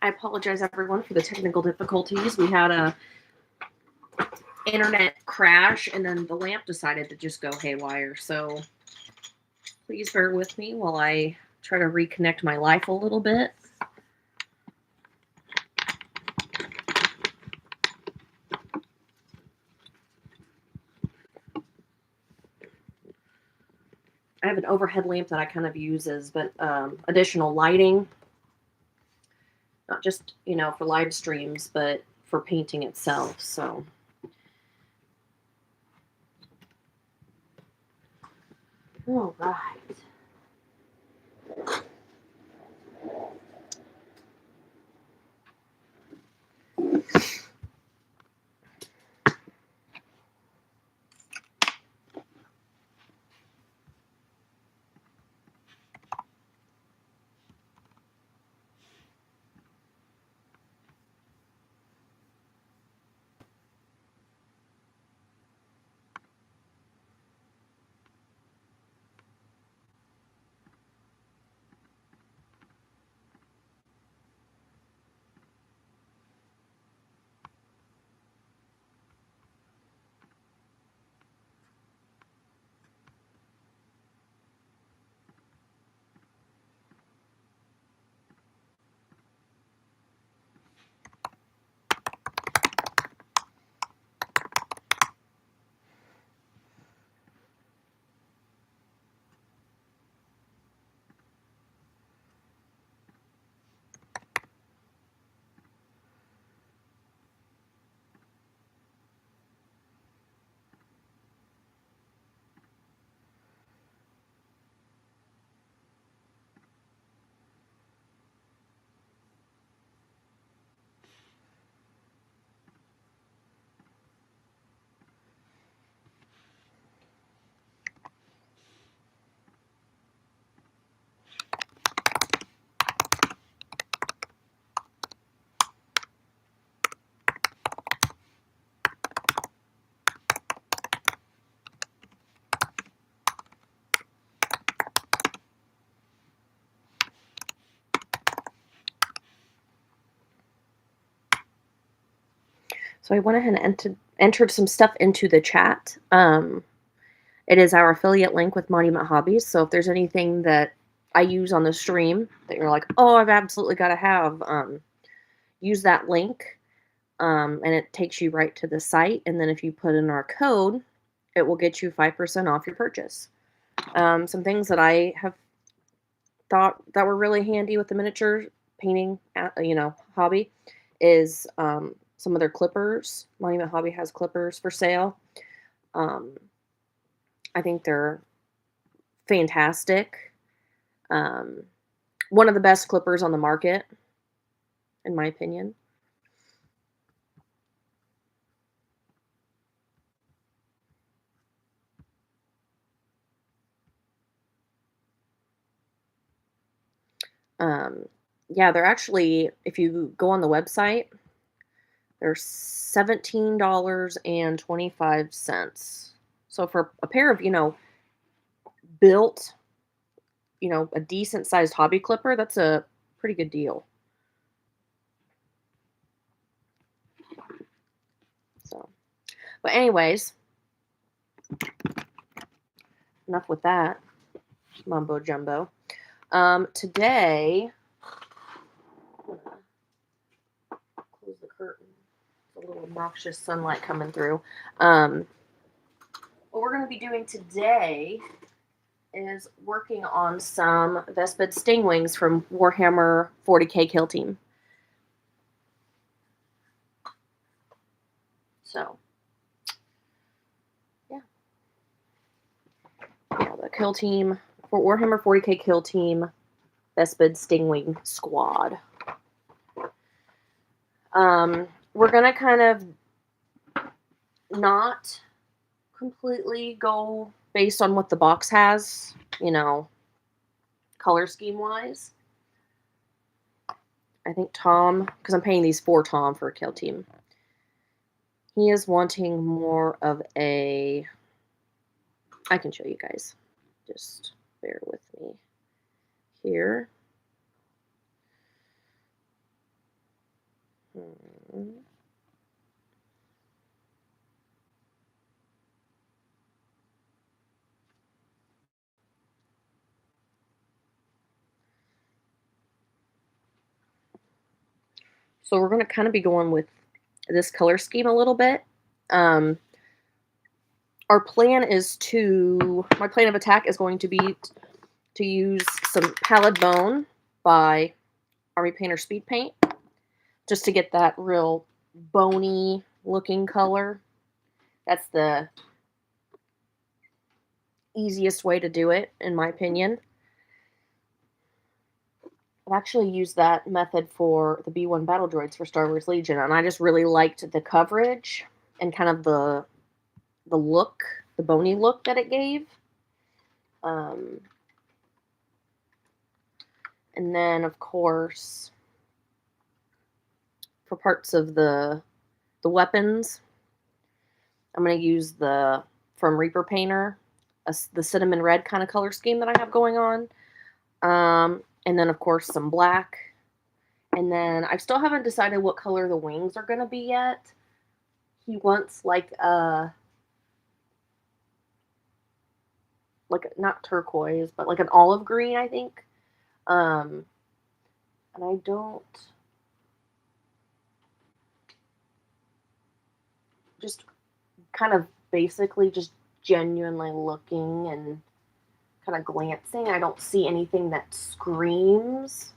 I apologize, everyone, for the technical difficulties. We had a internet crash, and then the lamp decided to just go haywire. So please bear with me while I try to reconnect my life a little bit. I have an overhead lamp that I kind of use as but additional lighting, not just for live streams, but for painting itself. So. All right. So I went ahead and entered some stuff into the chat. It is our affiliate link with Monument Hobbies. So if there's anything that I use on the stream that you're like, oh, I've absolutely got to have, use that link. And it takes you right to the site. And then if you put in our code, it will get you 5% off your purchase. Some things that I have thought that were really handy with the miniature painting, hobby is some of their clippers. Monument Hobby has clippers for sale. I think they're fantastic. One of the best clippers on the market, in my opinion. Yeah, they're actually, if you go on the website, they're $17.25. So for a pair of, built, a decent sized hobby clipper, that's a pretty good deal. So, but anyways, enough with that mumbo jumbo. Today, close the curtain. It's a little obnoxious sunlight coming through. What we're going to be doing today is working on some Vespid Stingwings from Warhammer 40k Kill Team. So, yeah, the Kill Team for Warhammer 40k Kill Team Vespid Stingwing Squad. We're gonna kind of not completely go based on what the box has, color scheme wise. I think Tom, because I'm paying these for Tom for a Kill Team, he is wanting more of a, I can show you guys, just bear with me here. So we're going to kind of be going with this color scheme a little bit. Um, our plan is my plan of attack is going to be to use some Pallid Bone by Army Painter Speed Paint, just to get that real bony looking color. That's the easiest way to do it, in my opinion. I've actually used that method for the B1 battle droids for Star Wars Legion, and I just really liked the coverage and kind of the look, the bony look that it gave. And then, of course, for parts of the weapons, I'm going to use from Reaper Painter, the cinnamon red kind of color scheme that I have going on. And then, of course, some black. And then I still haven't decided what color the wings are going to be yet. He wants like not turquoise, but like an olive green, I think. And I don't just kind of basically just genuinely looking and kind of glancing. I don't see anything that screams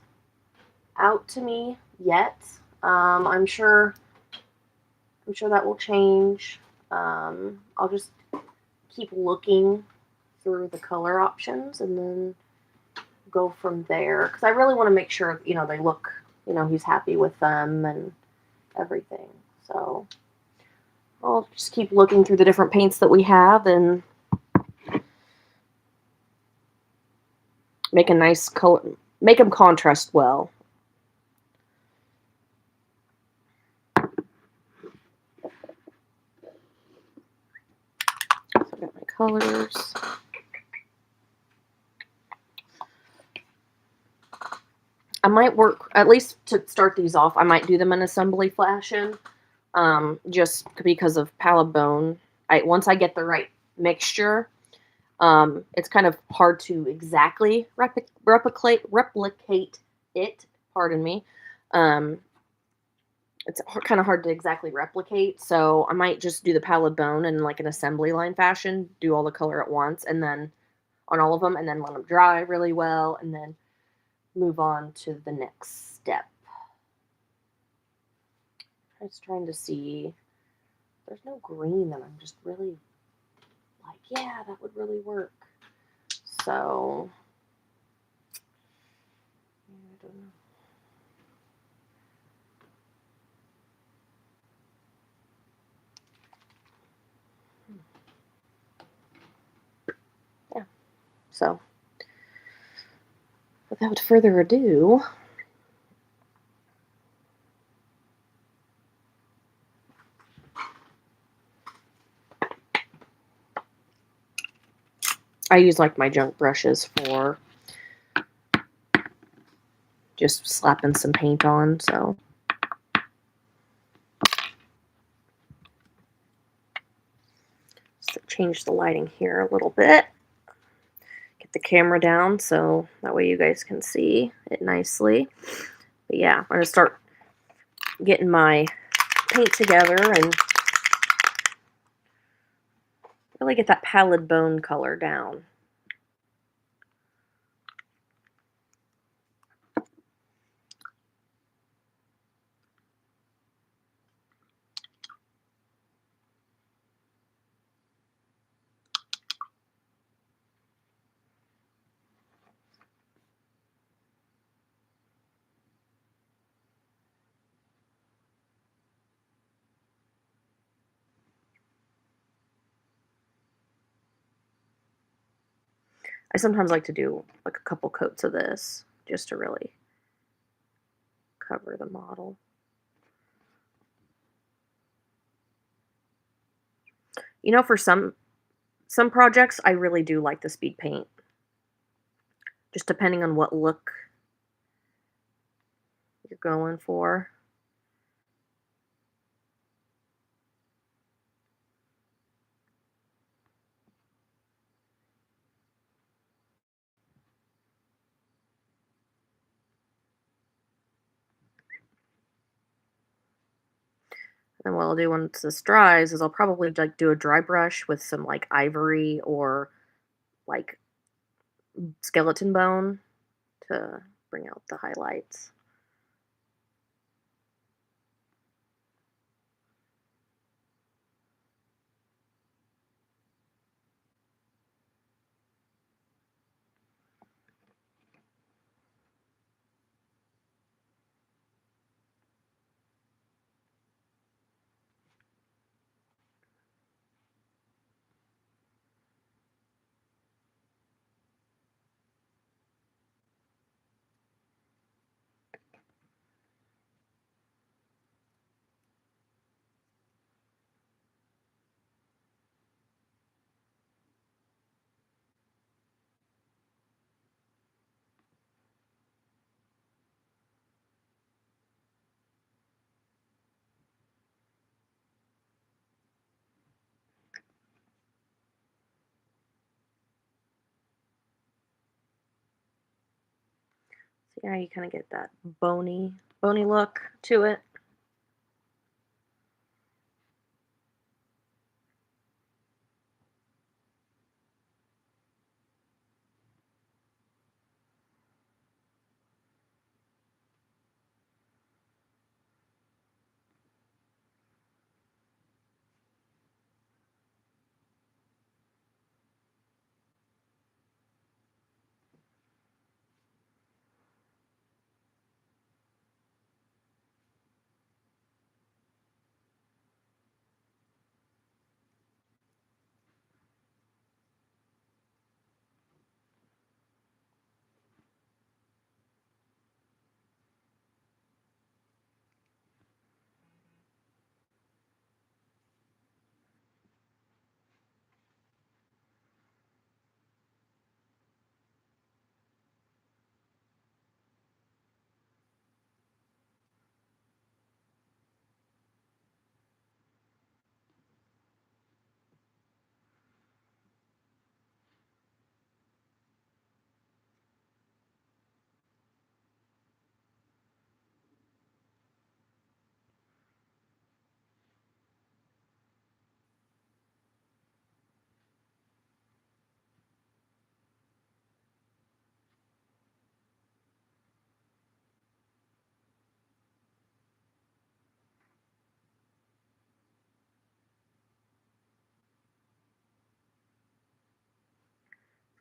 out to me yet. I'm sure that will change. I'll just keep looking through the color options and then go from there, because I really want to make sure they look, he's happy with them and everything. So I'll just keep looking through the different paints that we have and make a nice color, make them contrast well. So I got my colors. I might work, at least to start these off, I might do them in assembly fashion, just because of Pallid Bone. Once I get the right mixture, it's kind of hard to exactly replicate it. Pardon me. It's kind of hard to exactly replicate, so I might just do the Pallid Bone in like an assembly line fashion, do all the color at once, and then on all of them, and then let them dry really well, and then move on to the next step. I was trying to see. There's no green that I'm just really like, yeah, that would really work. So, I don't know. Yeah. So, without further ado, I use like my junk brushes for just slapping some paint on, so. Just change the lighting here a little bit. Get the camera down so that way you guys can see it nicely. But yeah, I'm going to start getting my paint together and really get that Pallid Bone color down. I sometimes like to do like a couple coats of this just to really cover the model. For some projects, I really do like the speed paint. Just depending on what look you're going for. And what I'll do once this dries is I'll probably like do a dry brush with some like ivory or like skeleton bone to bring out the highlights. So yeah, you kind of get that bony look to it.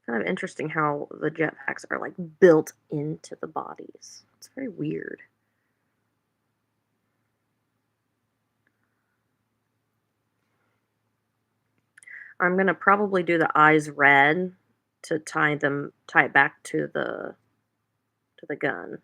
Kind of interesting how the jetpacks are like built into the bodies. It's very weird. I'm gonna probably do the eyes red to tie it back to the gun.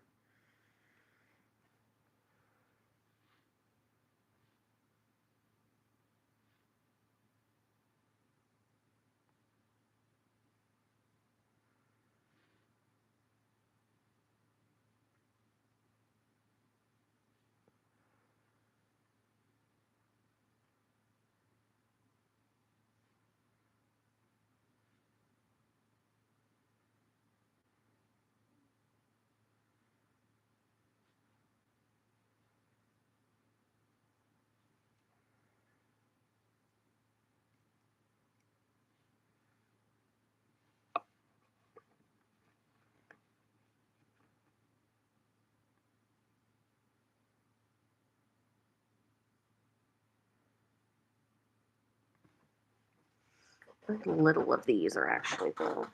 Very little of these are actually though.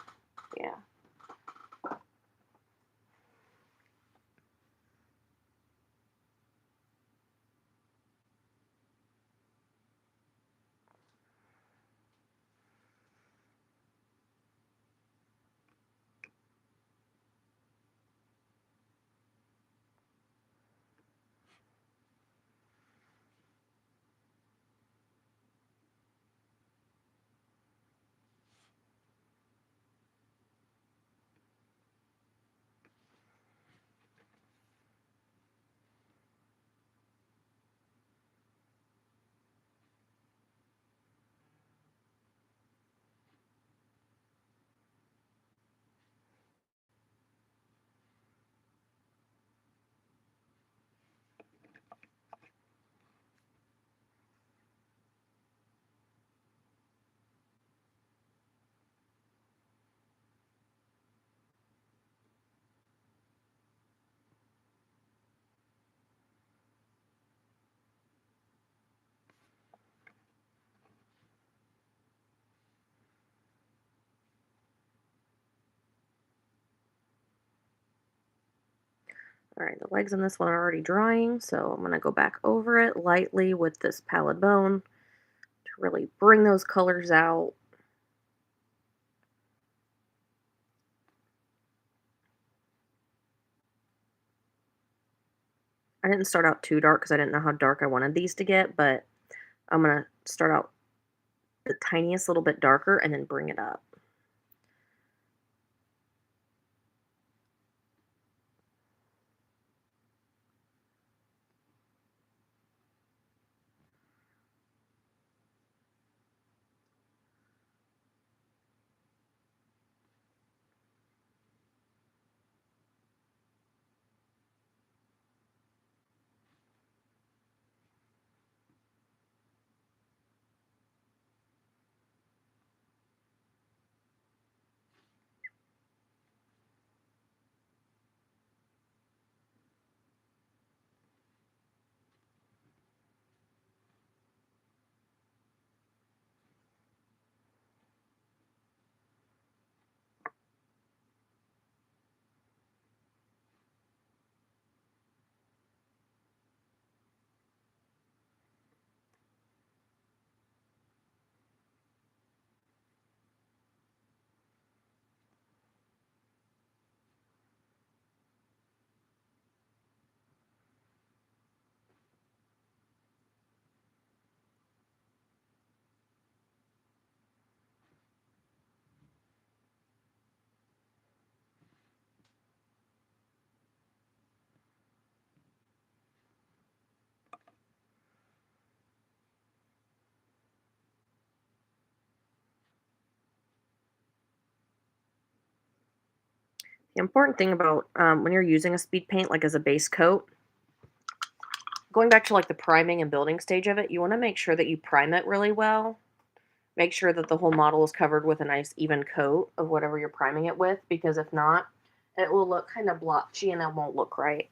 Yeah. All right, the legs on this one are already drying, so I'm going to go back over it lightly with this pallid bone to really bring those colors out. I didn't start out too dark because I didn't know how dark I wanted these to get, but I'm going to start out the tiniest little bit darker and then bring it up. The important thing about when you're using a speed paint, like as a base coat, going back to like the priming and building stage of it, you want to make sure that you prime it really well. Make sure that the whole model is covered with a nice even coat of whatever you're priming it with, because if not, it will look kind of blotchy and it won't look right.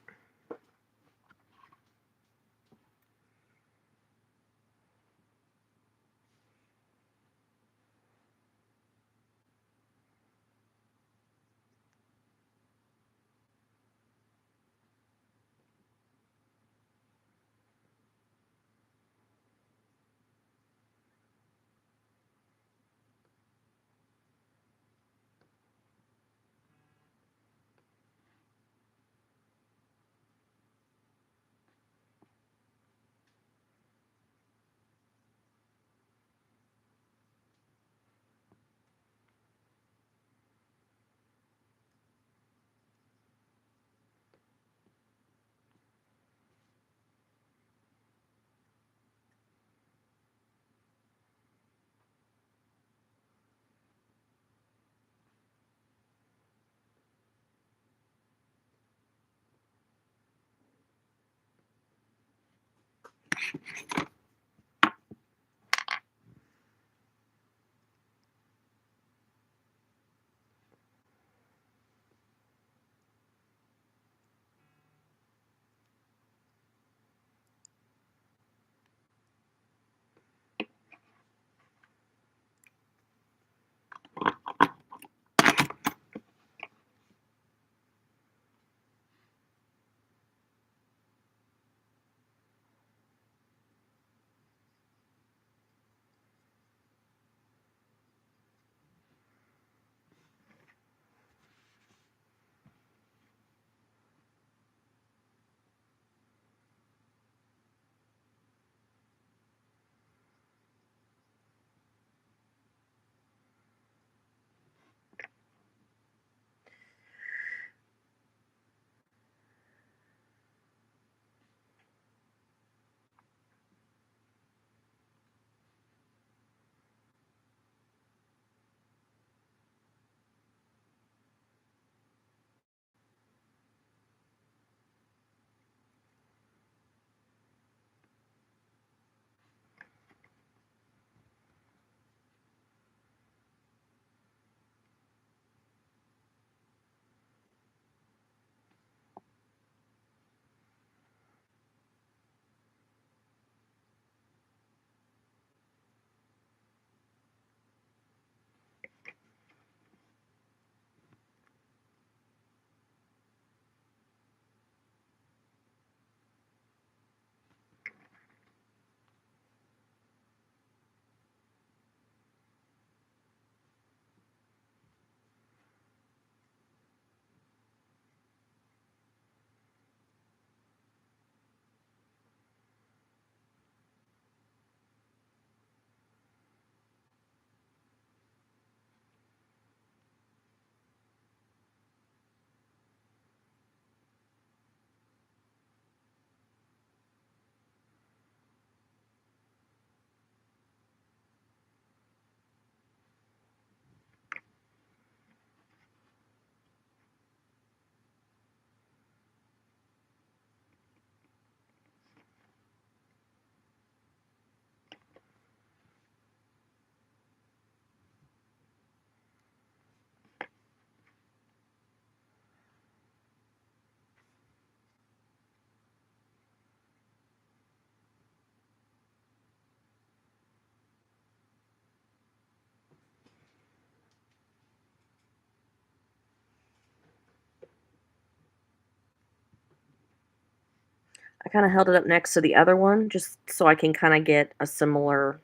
I kind of held it up next to the other one just so I can kind of get a similar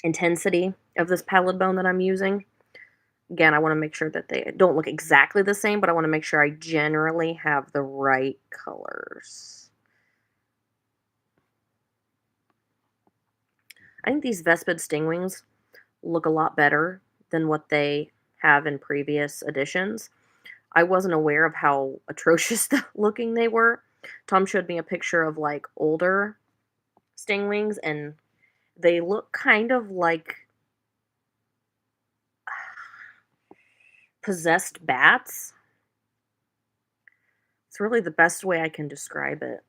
intensity of this pallid bone that I'm using. Again, I want to make sure that they don't look exactly the same, but I want to make sure I generally have the right colors. I think these Vespid Stingwings look a lot better than what they have in previous editions. I wasn't aware of how atrocious looking they were. Tom showed me a picture of like older Stingwings, and they look kind of like possessed bats. It's really the best way I can describe it.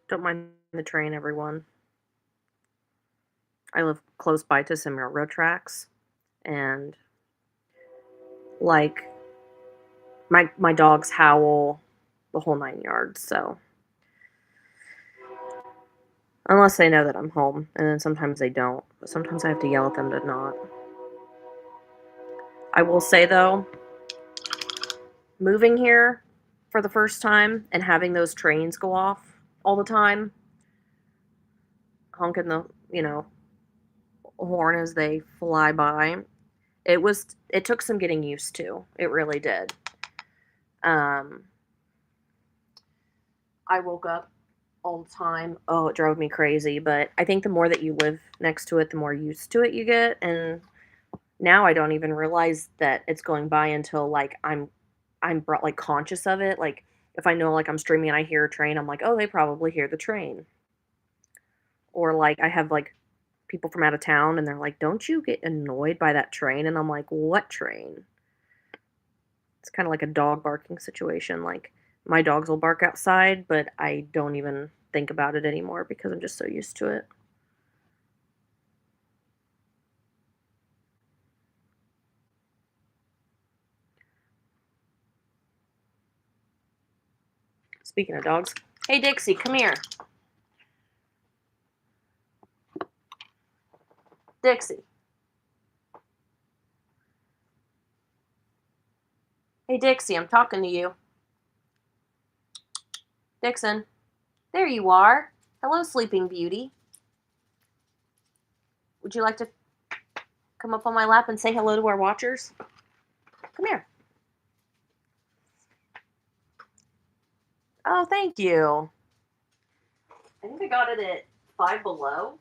Don't mind the train, everyone. I live close by to some railroad tracks, and like my dogs howl the whole 9 yards. So unless they know that I'm home, and then sometimes they don't. But sometimes I have to yell at them to not. I will say though, moving here for the first time and having those trains go off all the time, honking the horn as they fly by. It took some getting used to. It really did. Um, I woke up all the time. Oh, it drove me crazy. But I think the more that you live next to it, the more used to it you get. And now I don't even realize that it's going by until like I'm brought like conscious of it. Like if I know like I'm streaming and I hear a train, I'm like, oh, they probably hear the train. Or like I have like people from out of town and they're like, don't you get annoyed by that train? And I'm like, what train? It's kind of like a dog barking situation. Like my dogs will bark outside, but I don't even think about it anymore because I'm just so used to it. Speaking of dogs, hey Dixie, come here. Dixie. Hey Dixie, I'm talking to you. Dixon. There you are. Hello, Sleeping Beauty. Would you like to come up on my lap and say hello to our watchers? Come here. Oh, thank you. I think I got it at Five Below.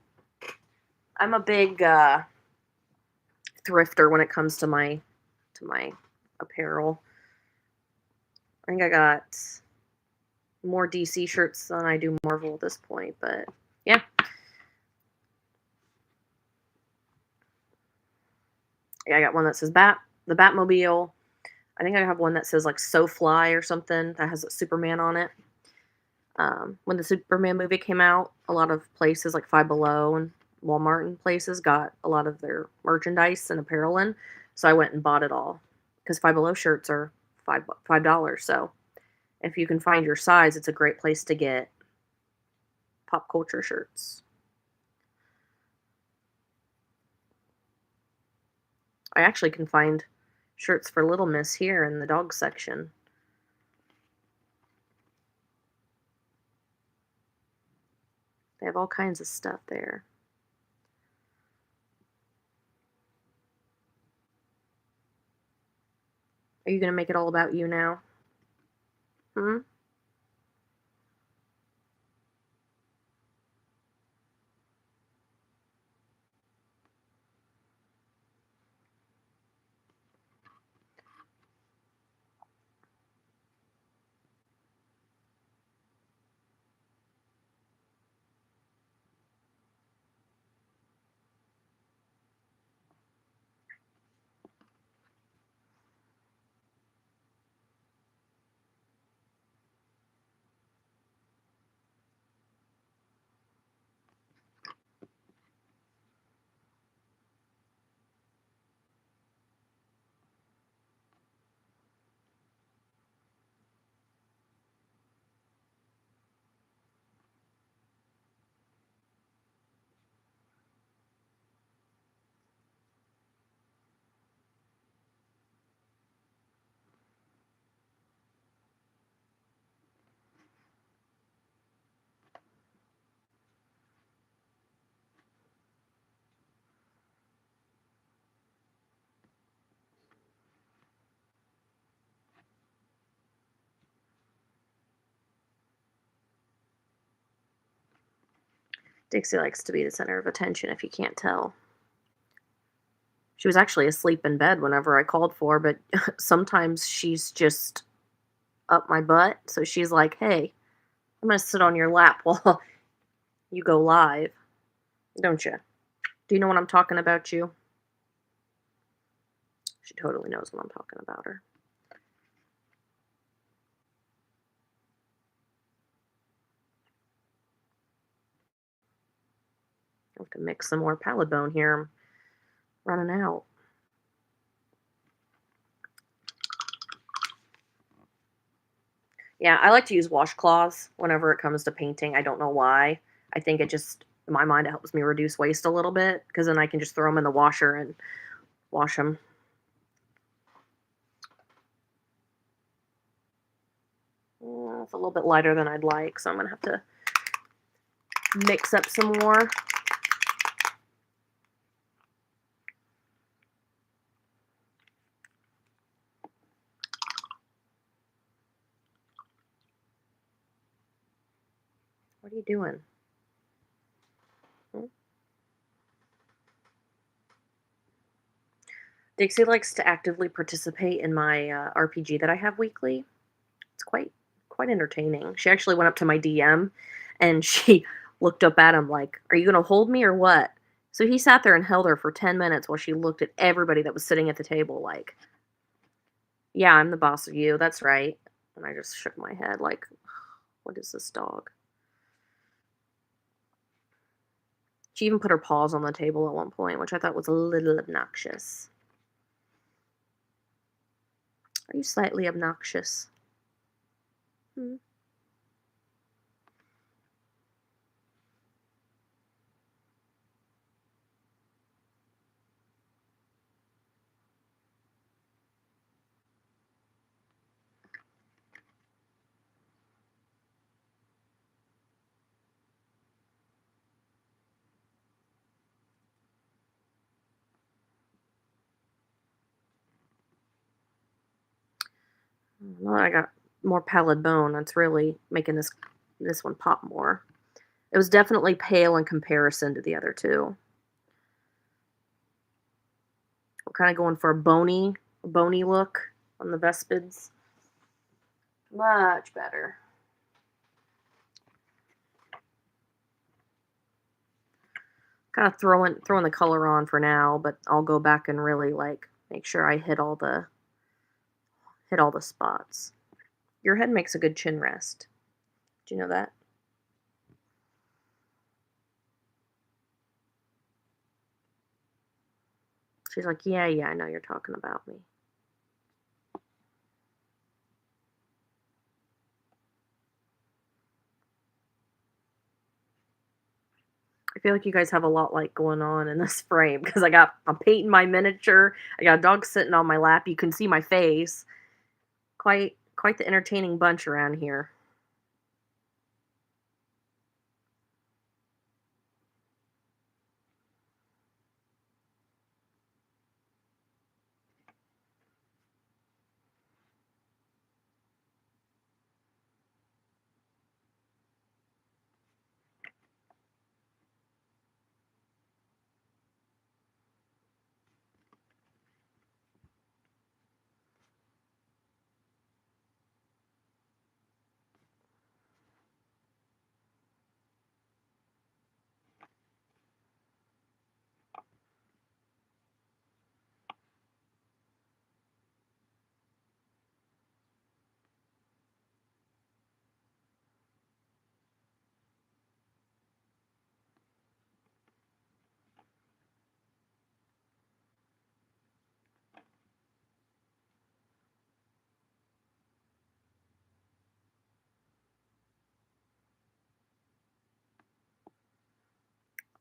I'm a big thrifter when it comes to my apparel. I think I got more DC shirts than I do Marvel at this point, but yeah. Yeah, I got one that says the Batmobile. I think I have one that says like So Fly or something that has a Superman on it. When the Superman movie came out, a lot of places like Five Below and Walmart and places got a lot of their merchandise and apparel in. So I went and bought it all because Five Below shirts are $5. So if you can find your size, it's a great place to get pop culture shirts. I actually can find shirts for Little Miss here in the dog section. They have all kinds of stuff there. Are you going to make it all about you now? Hmm? Dixie likes to be the center of attention if you can't tell. She was actually asleep in bed whenever I called for her, but sometimes she's just up my butt. So she's like, hey, I'm going to sit on your lap while you go live. Don't you? Do you know what I'm talking about, you? She totally knows what I'm talking about her. I have to mix some more palate bone here. I'm running out. Yeah, I like to use washcloths whenever it comes to painting. I don't know why. I think it just, in my mind, it helps me reduce waste a little bit because then I can just throw them in the washer and wash them. It's a little bit lighter than I'd like, so I'm going to have to mix up some more. What are you doing? Hmm? Dixie likes to actively participate in my RPG that I have weekly. It's quite entertaining. She actually went up to my DM and she looked up at him like, "Are you going to hold me or what?" So he sat there and held her for 10 minutes while she looked at everybody that was sitting at the table like, "Yeah, I'm the boss of you. That's right." And I just shook my head like, "What is this dog?" She even put her paws on the table at one point, which I thought was a little obnoxious. Are you slightly obnoxious? Hmm. Well, I got more pallid bone. That's really making this one pop more. It was definitely pale in comparison to the other two. We're kind of going for a bony look on the Vespids. Much better. Kind of throwing the color on for now, but I'll go back and really like make sure I hit all the spots. Your head makes a good chin rest. Do you know that? She's like, yeah, yeah, I know you're talking about me. I feel like you guys have a lot like going on in this frame because I'm painting my miniature. I got a dog sitting on my lap. You can see my face. Quite the entertaining bunch around here.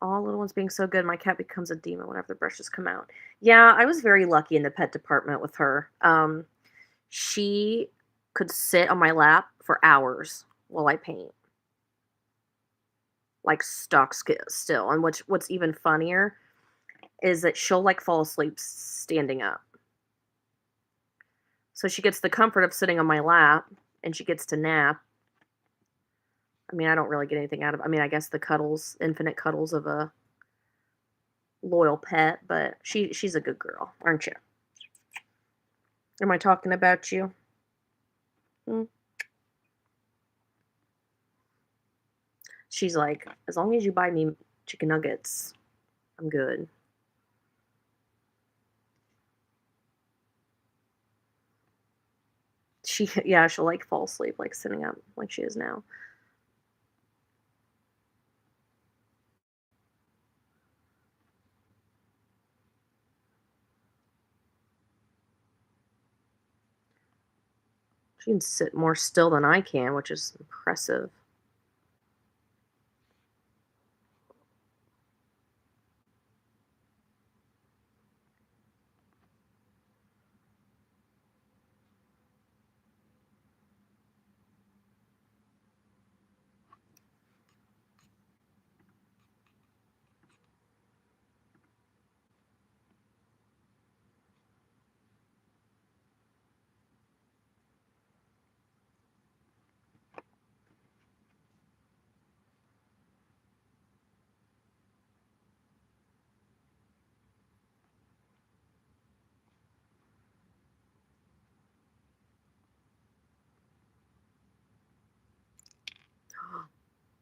All little ones being so good, my cat becomes a demon whenever the brushes come out. Yeah, I was very lucky in the pet department with her. She could sit on my lap for hours while I paint, like still. And what's even funnier is that she'll like fall asleep standing up. So she gets the comfort of sitting on my lap and she gets to nap. I mean, I don't really get anything out of I mean, I guess the cuddles, infinite cuddles of a loyal pet, but she's a good girl, aren't you? Am I talking about you? Hmm? She's like, as long as you buy me chicken nuggets, I'm good. Yeah, she'll like fall asleep, like sitting up, like she is now. She can sit more still than I can, which is impressive.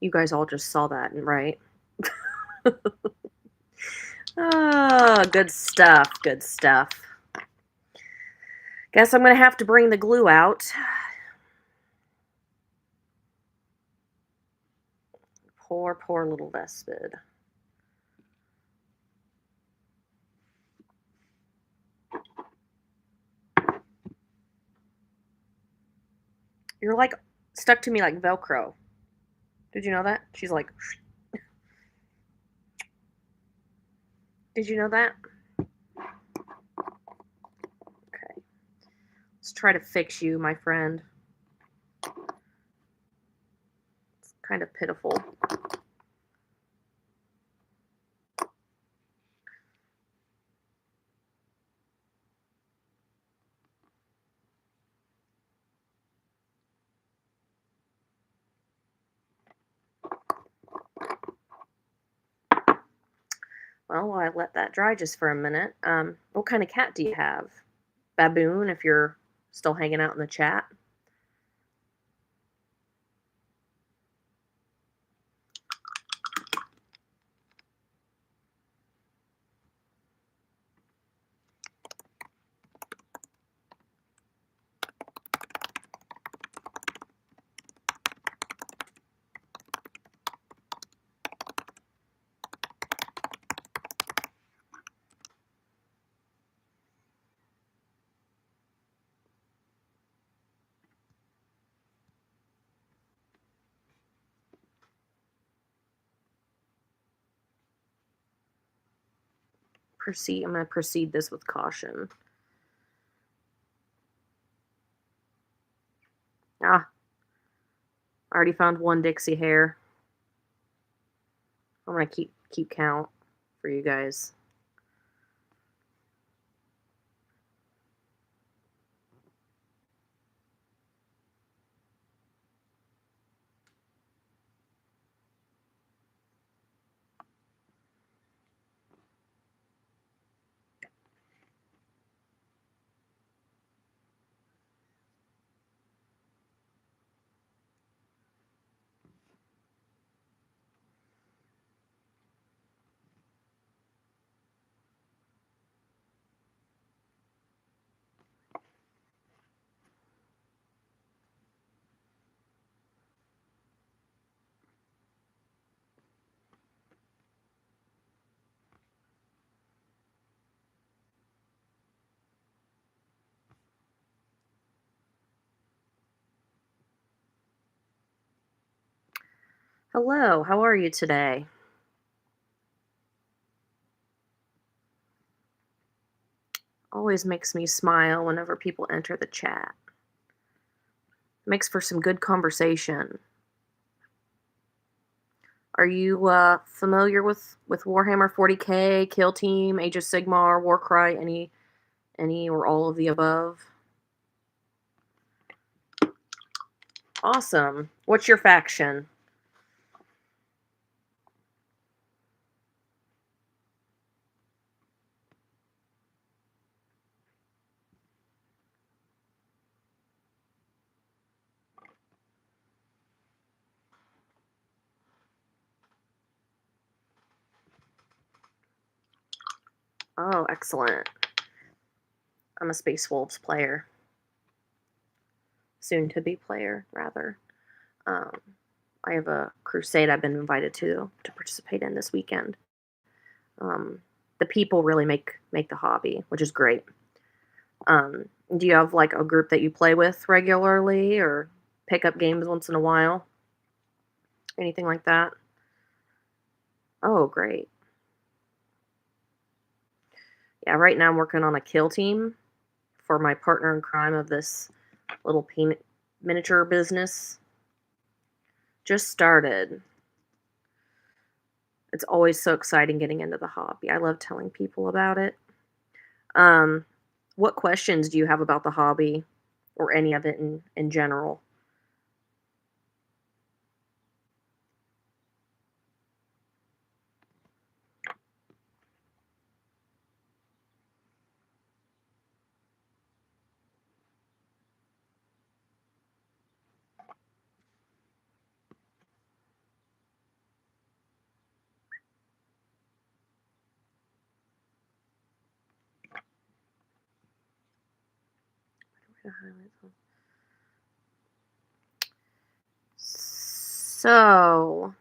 You guys all just saw that, right? Ah, good stuff. Good stuff. Guess I'm gonna have to bring the glue out. Poor little Vespid. You're like stuck to me like Velcro. Did you know that? She's like, did you know that? Okay. Let's try to fix you, my friend. It's kind of pitiful. Well, while I let that dry just for a minute, what kind of cat do you have? Baboon, if you're still hanging out in the chat. I'm going to proceed this with caution. Ah, I already found one Dixie hair. I'm going to keep count for you guys. Hello, how are you today? Always makes me smile whenever people enter the chat. Makes for some good conversation. Are you familiar with Warhammer 40K, Kill Team, Age of Sigmar, Warcry, any or all of the above? Awesome. What's your faction? Oh, excellent. I'm a Space Wolves player. Soon to be player, rather. Um, I have a crusade I've been invited to participate in this weekend. Um, the people really make the hobby, which is great. Do you have like a group that you play with regularly or pick up games once in a while? Anything like that? Oh, great. Yeah, right now I'm working on a kill team for my partner in crime of this little paint miniature business. Just started. It's always so exciting getting into the hobby. I love telling people about it. Um, what questions do you have about the hobby or any of it in general? So,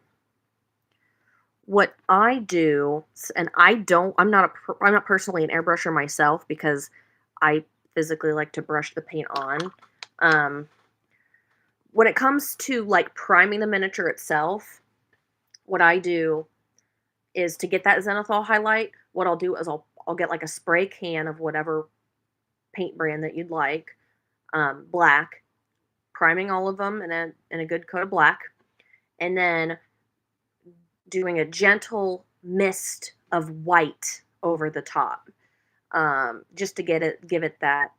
what I do, and I'm not personally an airbrusher myself because I physically like to brush the paint on. Um, when it comes to like priming the miniature itself, what I do is to get that zenithal highlight. What I'll do is I'll get like a spray can of whatever paint brand that you'd like, black, priming all of them in a good coat of black, and then doing a gentle mist of white over the top, just to give it that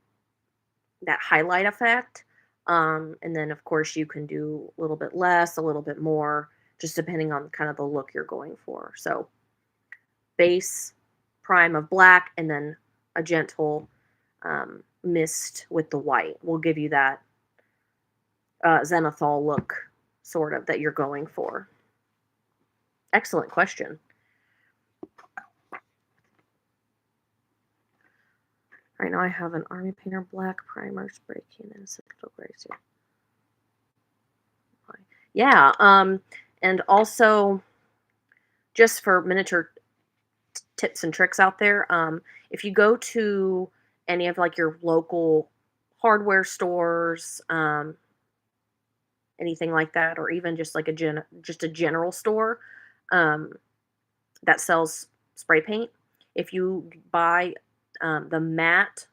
highlight effect. And then of course you can do a little bit less, a little bit more, just depending on kind of the look you're going for. So base prime of black and then a gentle mist with the white will give you that zenithal look, sort of, that you're going for. Excellent question. Right now I have an Army Painter black primer, spray can, and Citadel Gray. Yeah, and also, just for miniature tips and tricks out there, if you go to any of like your local hardware stores, anything like that, or even just like just a general store that sells spray paint, if you buy the matte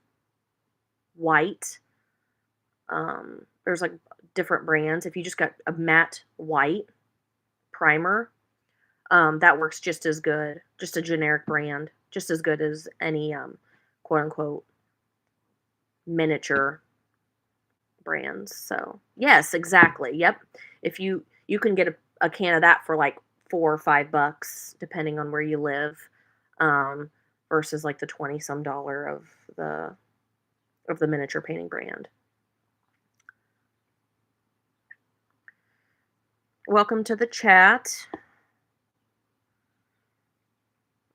white, there's like different brands. If you just got a matte white primer, that works just as good, just a generic brand, just as good as any quote unquote miniature brands. So yes, exactly. Yep. If you can get a can of that for like $4 or $5, depending on where you live, versus like the 20 some dollar of the miniature painting brand. Welcome to the chat.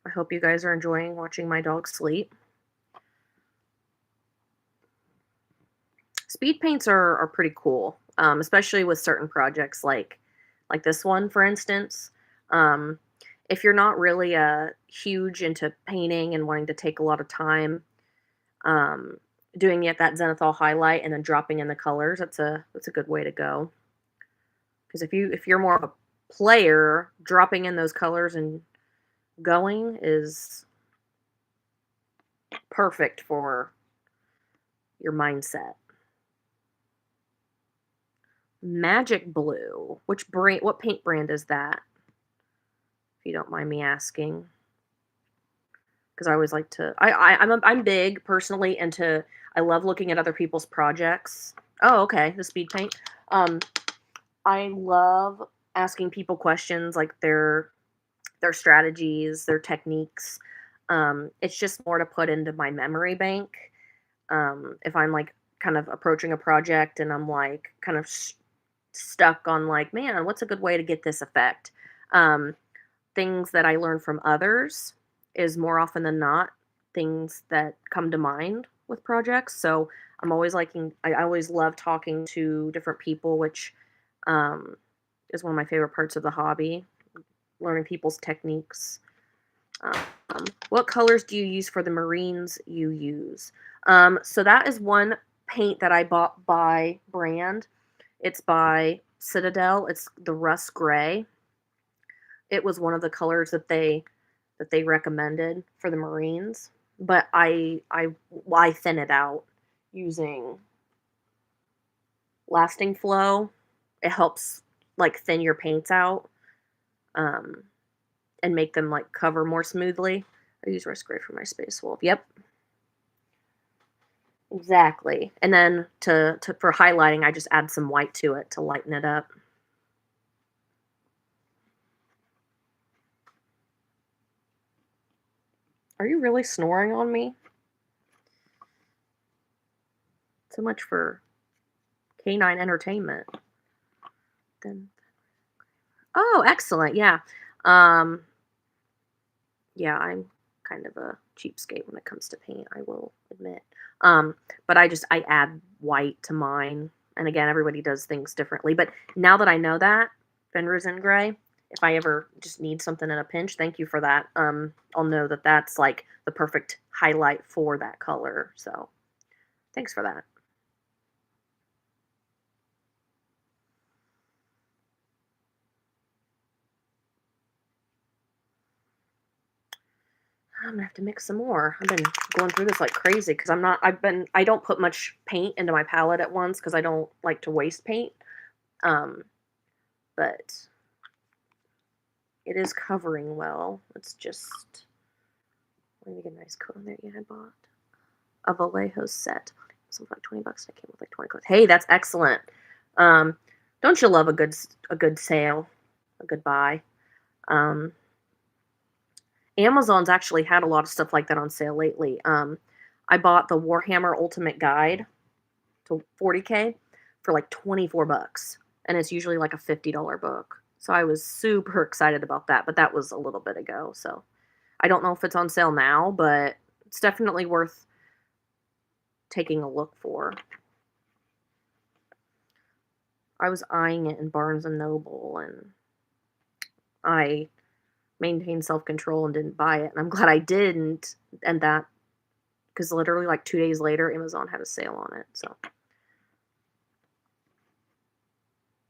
I hope you guys are enjoying watching my dog sleep. Speed paints are pretty cool, especially with certain projects like this one, for instance. If you're not really huge into painting and wanting to take a lot of time, doing that zenithal highlight and then dropping in the colors, that's a good way to go. Because if you're more of a player, dropping in those colors and going is perfect for your mindset. Magic Blue. What paint brand is that? If you don't mind me asking. Because I always like to I'm big personally into, I love looking at other people's projects. Oh, okay, the speed paint. I love asking people questions like their strategies, their techniques. It's just more to put into my memory bank. If I'm like kind of approaching a project and I'm like kind of stuck on like, man, what's a good way to get this effect? Things that I learn from others is more often than not things that come to mind with projects. So I'm always I always love talking to different people, which is one of my favorite parts of the hobby, learning people's techniques. What colors do you use for the Marines you use? So that is one paint that I bought by brand. It's by Citadel. It's the Rust Gray. It was one of the colors that they recommended for the Marines, but I thin it out using Lasting Flow. It helps like thin your paints out, and make them like cover more smoothly. I use Rust Gray for my Space Wolf. Yep. Exactly. And then for highlighting, I just add some white to it to lighten it up. Are you really snoring on me? So much for canine entertainment. Then, oh, excellent. Yeah. Yeah, I'm kind of a cheapskate when it comes to paint, I will admit. But I add white to mine. And again, everybody does things differently. But now that I know that, Fenrisen Gray, if I ever just need something in a pinch, thank you for that. I'll know that that's like the perfect highlight for that color. So thanks for that. I'm gonna have to mix some more. I've been going through this like crazy because I don't put much paint into my palette at once because I don't like to waste paint. But it is covering well. It's just, let me get a nice coat on there. Yeah, I bought a Vallejo set. It was like $20. It came with like 20 coats. Hey, that's excellent. Don't you love a good sale, a good buy? Amazon's actually had a lot of stuff like that on sale lately. I bought the Warhammer Ultimate Guide to 40K for like 24 bucks, and it's usually like a $50 book. So I was super excited about that, but that was a little bit ago. So I don't know if it's on sale now, but it's definitely worth taking a look for. I was eyeing it in Barnes and Noble, and I maintained self-control and didn't buy it. And I'm glad I didn't. And that, because literally like 2 days later, Amazon had a sale on it. So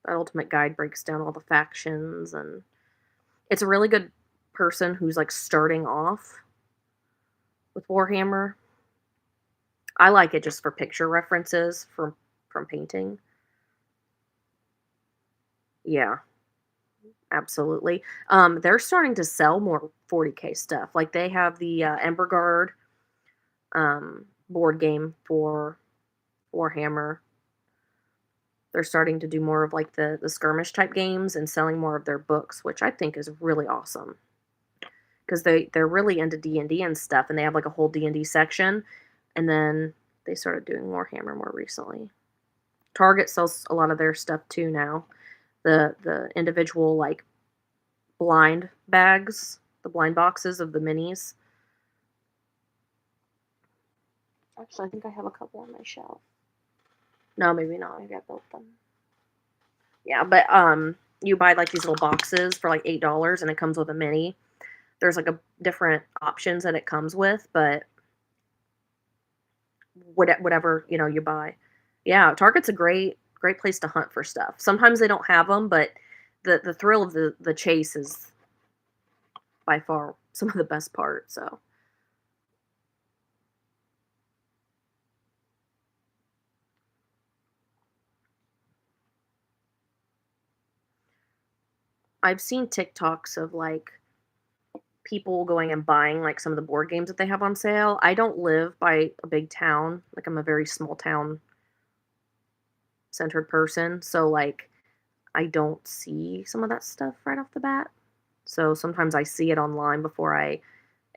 that Ultimate Guide breaks down all the factions, and it's a really good person who's like starting off with Warhammer. I like it just for picture references from painting. Yeah, absolutely. They're starting to sell more 40K stuff. Like they have the Ember Guard board game for Warhammer. They're starting to do more of like the skirmish type games and selling more of their books, which I think is really awesome because they're really into D&D and stuff, and they have like a whole D&D section, and then they started doing Warhammer more recently. Target sells a lot of their stuff too now. The individual like blind bags, the blind boxes of the minis. Actually, I think I have a couple on my shelf. No, maybe not. Maybe I built them. Yeah, but you buy like these little boxes for like $8, and it comes with a mini. There's like a different options that it comes with, but whatever you buy. Yeah, Target's a great place to hunt for stuff. Sometimes they don't have them, but the thrill of the chase is by far some of the best part. So I've seen TikToks of like people going and buying like some of the board games that they have on sale. I don't live by a big town. Like I'm a very small town centered person, so like I don't see some of that stuff right off the bat. So sometimes I see it online before I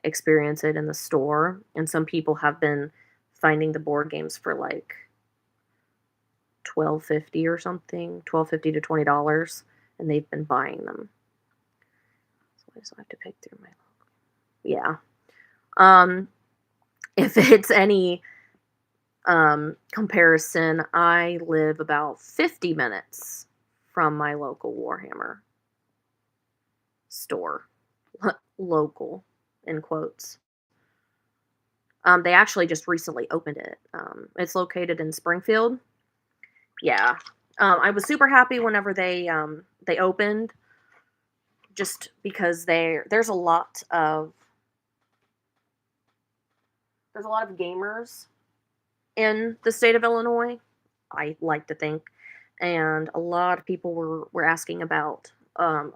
experience it in the store, and some people have been finding the board games for like 12.50 or something, 12.50 to $20, and they've been buying them. So I just have to pick through my yeah. Um, if it's any comparison, I live about 50 minutes from my local Warhammer store. Local, in quotes. They actually just recently opened it. It's located in Springfield. Yeah. I was super happy whenever they opened, just because there's a lot of gamers in the state of Illinois, I like to think, and a lot of people were asking about a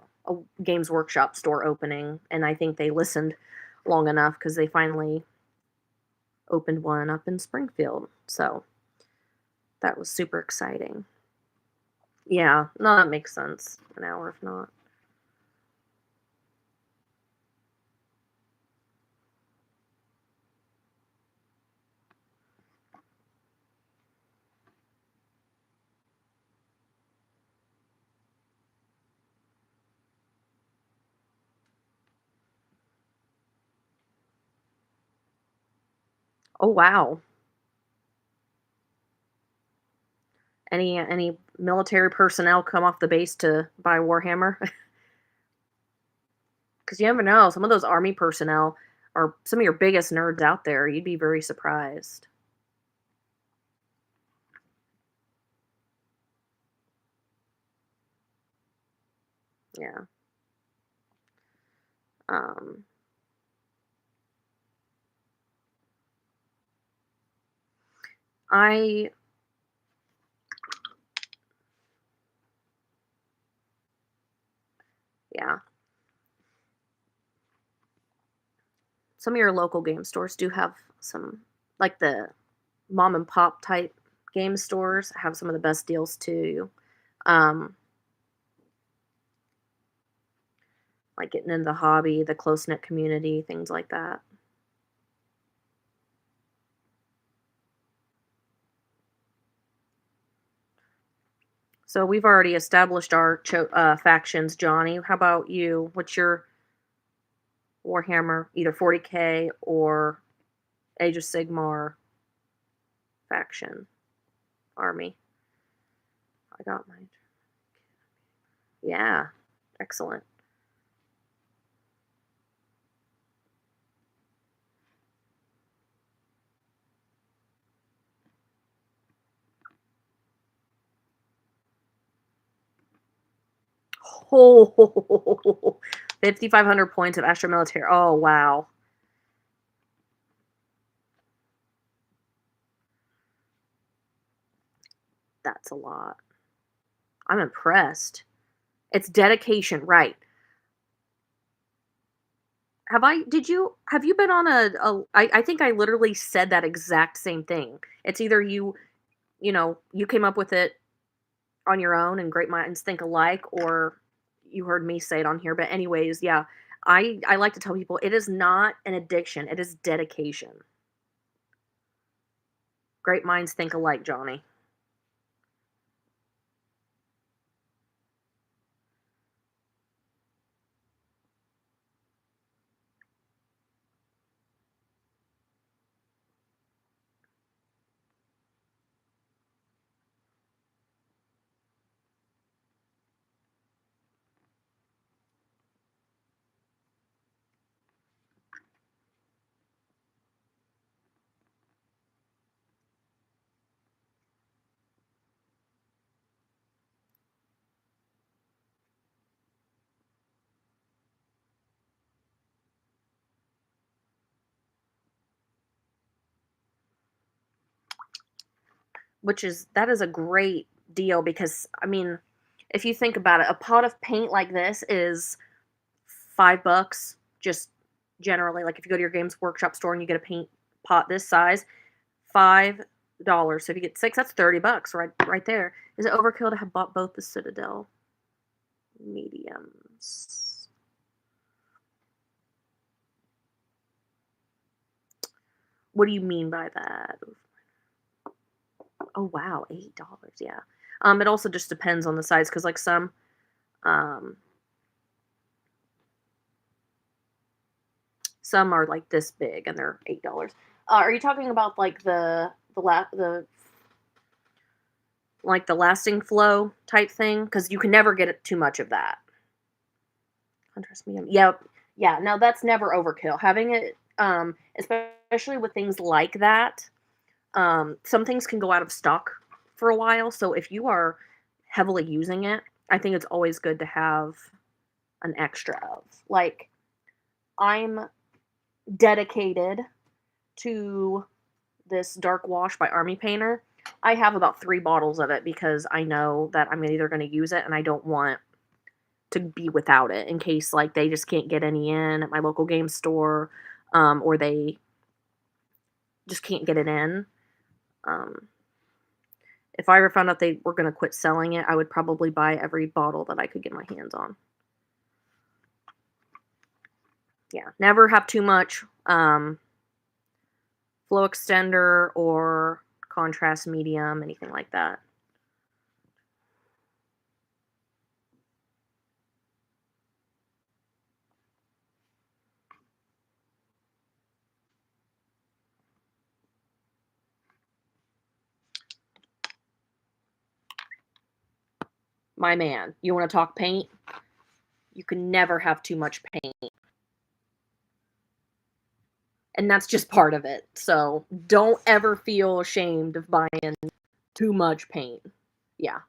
Games Workshop store opening, and I think they listened long enough because they finally opened one up in Springfield. So that was super exciting. Yeah, no, that makes sense. An hour, if not. Oh wow. Any military personnel come off the base to buy Warhammer? Because you never know. Some of those army personnel are some of your biggest nerds out there. You'd be very surprised. Yeah. Um, I yeah. Some of your local game stores do have some, like the mom and pop type game stores have some of the best deals too. Um, like getting into the hobby, the close-knit community, things like that. So we've already established our factions, Johnny. How about you? What's your Warhammer, either 40K or Age of Sigmar faction army? I got mine. Yeah, excellent. Oh, 5,500 points of extra military. Oh, wow. That's a lot. I'm impressed. It's dedication, right. Have you been on I think I literally said that exact same thing. It's either you came up with it on your own and great minds think alike, or you heard me say it on here. But anyways, yeah, I like to tell people it is not an addiction, it is dedication. Great minds think alike, Johnny. That is a great deal because I mean, if you think about it, a pot of paint like this is $5 just generally. Like if you go to your Games Workshop store and you get a paint pot this size, $5. So if you get six, that's $30 right there. Is it overkill to have bought both the Citadel mediums? What do you mean by that? Oh wow, $8. Yeah. It also just depends on the size because like um, some are like this big and they're $8. Are you talking about like the like the lasting flow type thing? Because you can never get too much of that. Contrast medium. Yep. Yeah. No, that's never overkill. Having it, especially with things like that, some things can go out of stock for a while. So if you are heavily using it, I think it's always good to have an extra of. Like, I'm dedicated to this dark wash by Army Painter. I have about 3 bottles of it because I know that I'm either going to use it and I don't want to be without it in case like they just can't get any in at my local game store, or they just can't get it in. Um, if I ever found out they were going to quit selling it, I would probably buy every bottle that I could get my hands on. Yeah, never have too much flow extender or contrast medium, anything like that. My man, you want to talk paint? You can never have too much paint. And that's just part of it. So don't ever feel ashamed of buying too much paint. Yeah.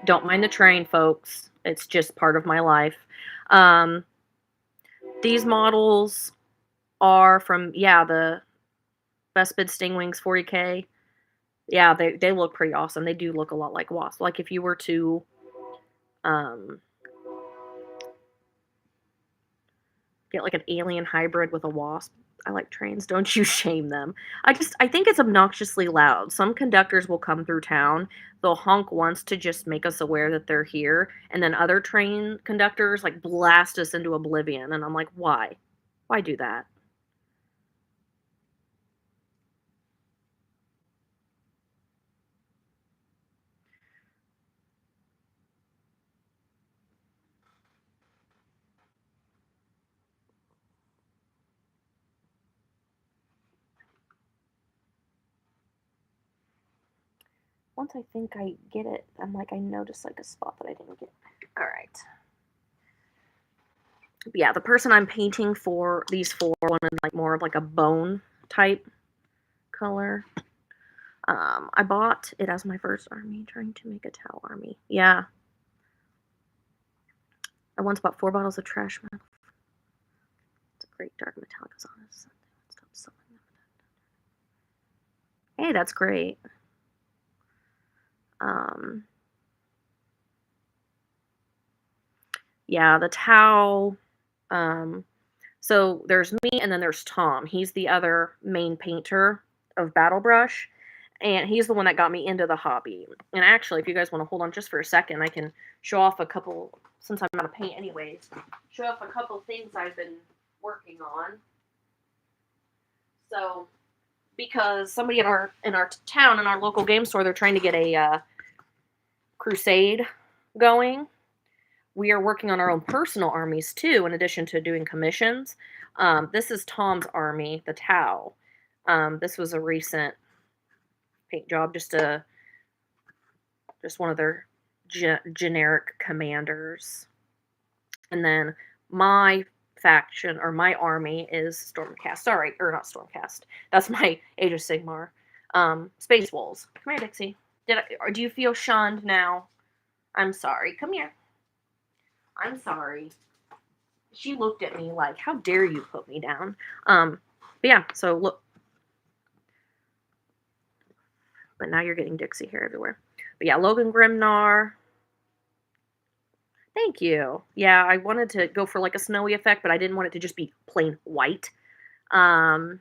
Don't mind the train, folks. It's just part of my life. Um, these models are from, yeah, the Vespid Stingwings 40K. Yeah, they look pretty awesome. They do look a lot like Wasp. Like if you were to um, Get like an alien hybrid with a wasp. I like trains. Don't you shame them. I think it's obnoxiously loud. Some conductors will come through town. They'll honk once to just make us aware that they're here, and then other train conductors like blast us into oblivion. And I'm like, why? Why do that? Once I think I get it, I'm like, I notice like a spot that I didn't get. All right. Yeah, the person I'm painting for these four wanted like more of like a bone type color. I bought it as my first army, trying to make a Tau army. Yeah. I once bought 4 bottles of trash metal. It's a great dark metallic on it. Stop selling them. Hey, that's great. Um, yeah, the Tau. So there's me, and then there's Tom. He's the other main painter of Battle Brush, and he's the one that got me into the hobby. And actually, if you guys want to hold on just for a second, I can show off a couple, since I'm out of paint anyways, show off a couple things I've been working on. So, because somebody in our town, in our local game store, they're trying to get a crusade going. We are working on our own personal armies too, in addition to doing commissions. This is Tom's army, the Tau. This was a recent paint job, just one of their generic commanders. And then my faction, or my army, is Stormcast. Sorry, or not Stormcast. That's my Age of Sigmar. Space Wolves. Come here, Dixie. Or do you feel shunned now? I'm sorry. Come here. I'm sorry. She looked at me like, how dare you put me down? But yeah, so look. But now you're getting Dixie hair everywhere. But yeah, Logan Grimnar. Thank you. Yeah, I wanted to go for like a snowy effect, but I didn't want it to just be plain white. Yeah.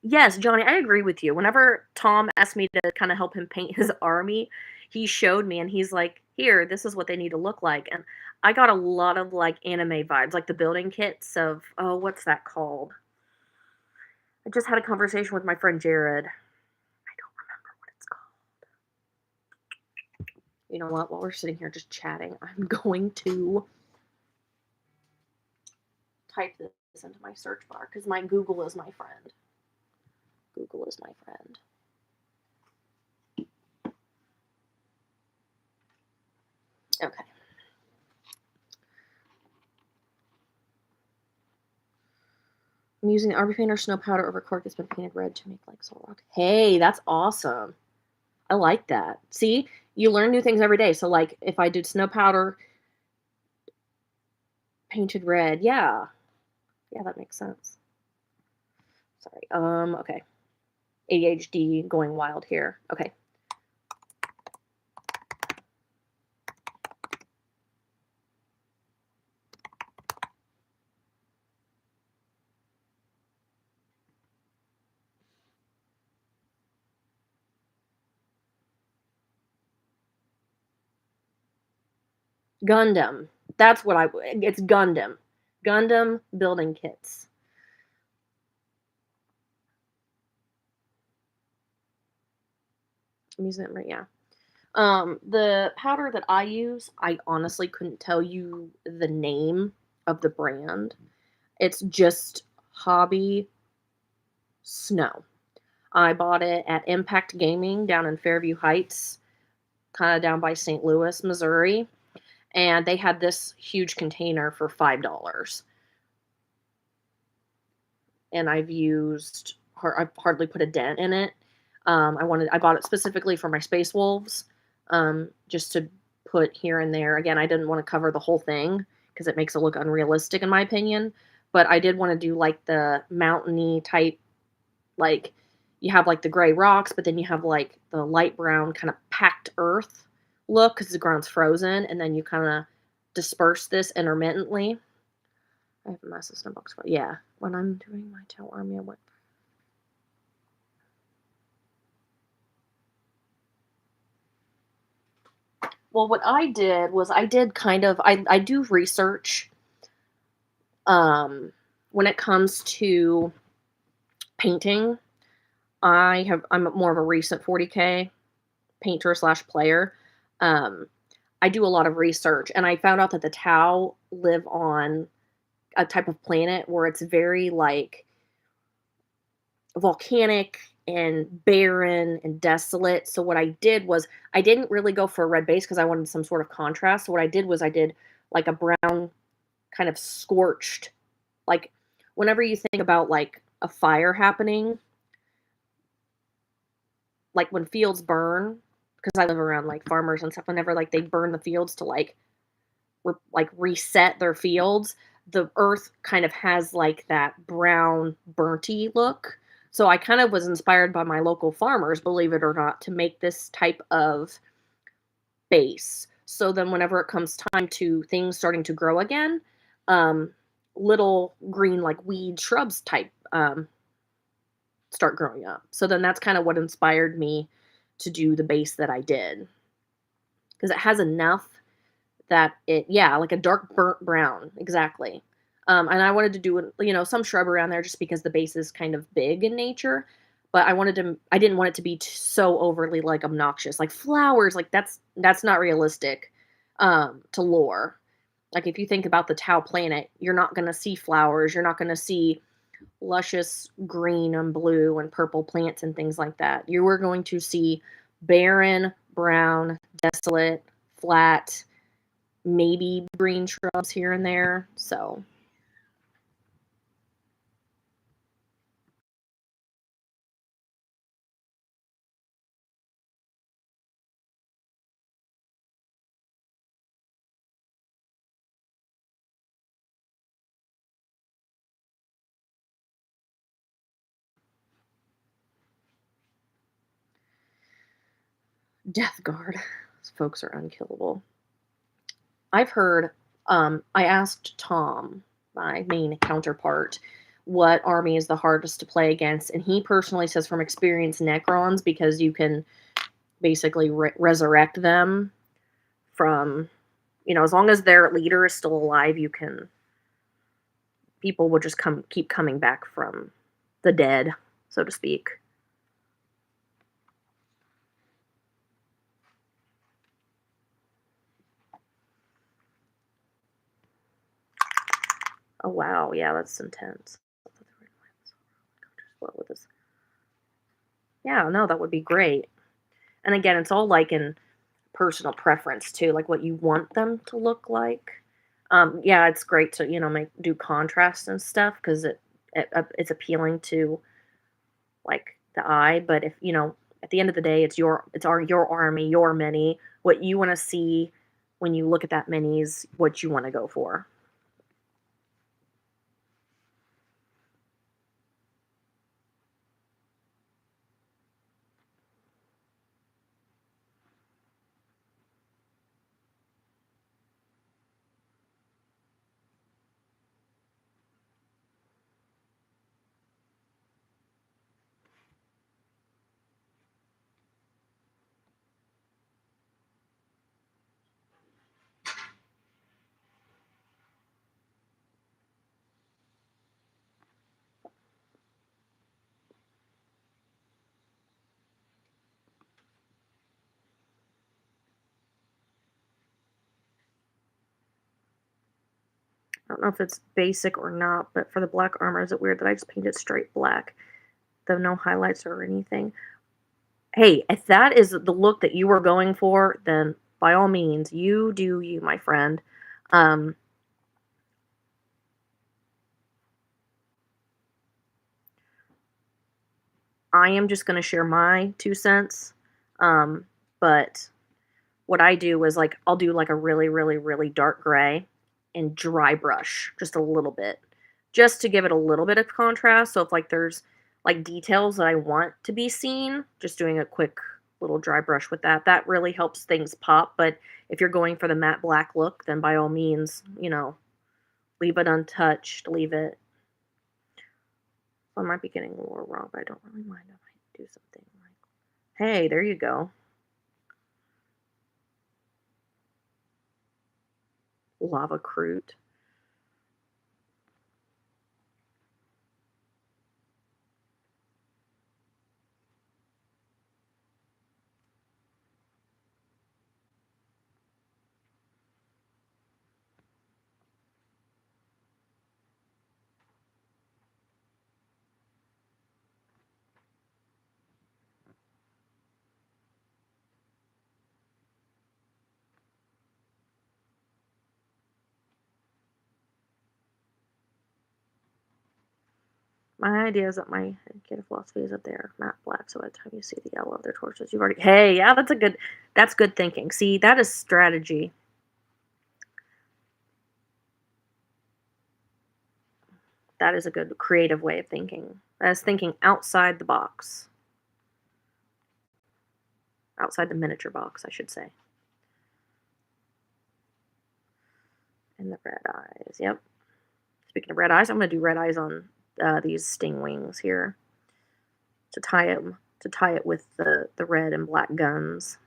Yes, Johnny, I agree with you. Whenever Tom asked me to kind of help him paint his army, he showed me and he's like, here, this is what they need to look like. And I got a lot of like anime vibes, like the building kits of, oh, what's that called? I just had a conversation with my friend Jared. I don't remember what it's called. You know what? While we're sitting here just chatting, I'm going to type this into my search bar because my Google is my friend. Google is my friend. Okay. I'm using the RB painter snow powder over cork that's been painted red to make like Soul Rock. Hey, that's awesome. I like that. See, you learn new things every day. So like if I did snow powder painted red, yeah. Yeah, that makes sense. Sorry. Okay. ADHD going wild here. Okay. Gundam. That's what it's Gundam. Gundam building kits. I'm using it right, yeah. The powder that I use, I honestly couldn't tell you the name of the brand. It's just Hobby Snow. I bought it at Impact Gaming down in Fairview Heights, kind of down by St. Louis, Missouri. And they had this huge container for $5. And I've hardly put a dent in it. I bought it specifically for my Space Wolves, just to put here and there. Again, I didn't want to cover the whole thing because it makes it look unrealistic in my opinion. But I did want to do like the mountainy type, like you have like the gray rocks, but then you have like the light brown kind of packed earth, look because the ground's frozen, and then you kind of disperse this intermittently. I have a massive snowbox spot. Yeah, when I'm doing my tail army, I went. Well, what I did was I did kind of I do research when it comes to painting. I'm more of a recent 40K painter slash player. Um, I do a lot of research, and I found out that the Tau live on a type of planet where it's very like volcanic and barren and desolate. So what I did was I didn't really go for a red base because I wanted some sort of contrast. So what I did was I did like a brown kind of scorched, like whenever you think about like a fire happening, like when fields burn, because I live around like farmers and stuff, whenever like they burn the fields to like reset their fields, the earth kind of has like that brown burnty look. So I kind of was inspired by my local farmers, believe it or not, to make this type of base. So then whenever it comes time to things starting to grow again, um, little green like weed shrubs type start growing up. So then that's kind of what inspired me to do the base that I did because it has enough that it yeah, like a dark burnt brown, exactly. And I wanted to do, some shrub around there just because the base is kind of big in nature, but I didn't want it to be so overly like obnoxious, like flowers, like that's not realistic to lore. Like if you think about the Tau planet, you're not going to see flowers, you're not going to see luscious green and blue and purple plants and things like that. You were going to see barren, brown, desolate, flat, maybe green shrubs here and there. So, Death Guard. Those folks are unkillable. I've heard, I asked Tom, my main counterpart, what army is the hardest to play against, and he personally says from experience Necrons because you can basically resurrect them from, as long as their leader is still alive, people will just keep coming back from the dead, so to speak. Oh wow, yeah, that's intense. What with this? Yeah, no, that would be great. And again, it's all like in personal preference too, like what you want them to look like. Yeah, it's great to do contrast and stuff because it's appealing to like the eye. But if at the end of the day, your army, your mini. What you want to see when you look at that mini is what you want to go for. I don't know if it's basic or not, but for the black armor, is it weird that I just painted straight black, though no highlights or anything? Hey, if that is the look that you were going for, then by all means, you do you, my friend. Um, I am just going to share my 2 cents. But what I do is like I'll do like a really, really, really dark gray and dry brush just a little bit, just to give it a little bit of contrast. So if like there's like details that I want to be seen, just doing a quick little dry brush with that. That really helps things pop, but if you're going for the matte black look, then by all means, leave it untouched, leave it. I might be getting a little wrong, but I don't really mind if I do something like, hey, there you go. Lava Crute. My idea is that my kid philosophy is that they're matte black, so by the time you see the yellow of their torsos, you've already. Hey, yeah, that's good thinking. See, that is strategy. That is a good creative way of thinking. That is thinking outside the box, outside the miniature box, I should say. And the red eyes. Yep. Speaking of red eyes, I'm going to do red eyes on these Stingwings here to tie it with the red and black guns.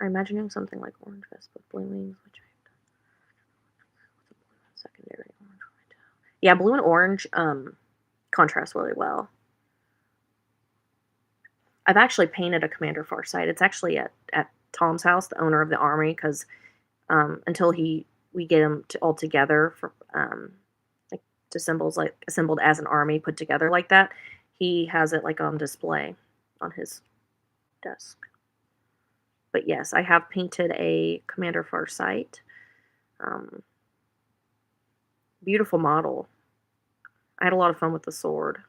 I'm imagining something like orange vest with blue wings, which I've done. Secondary orange white. Yeah, blue and orange contrast really well. I've actually painted a Commander Farsight. It's actually at Tom's house, the owner of the army, because until we get them all together for like to symbols like assembled as an army put together like that, he has it like on display on his desk. But yes, I have painted a Commander Farsight. Um, Beautiful model. I had a lot of fun with the sword.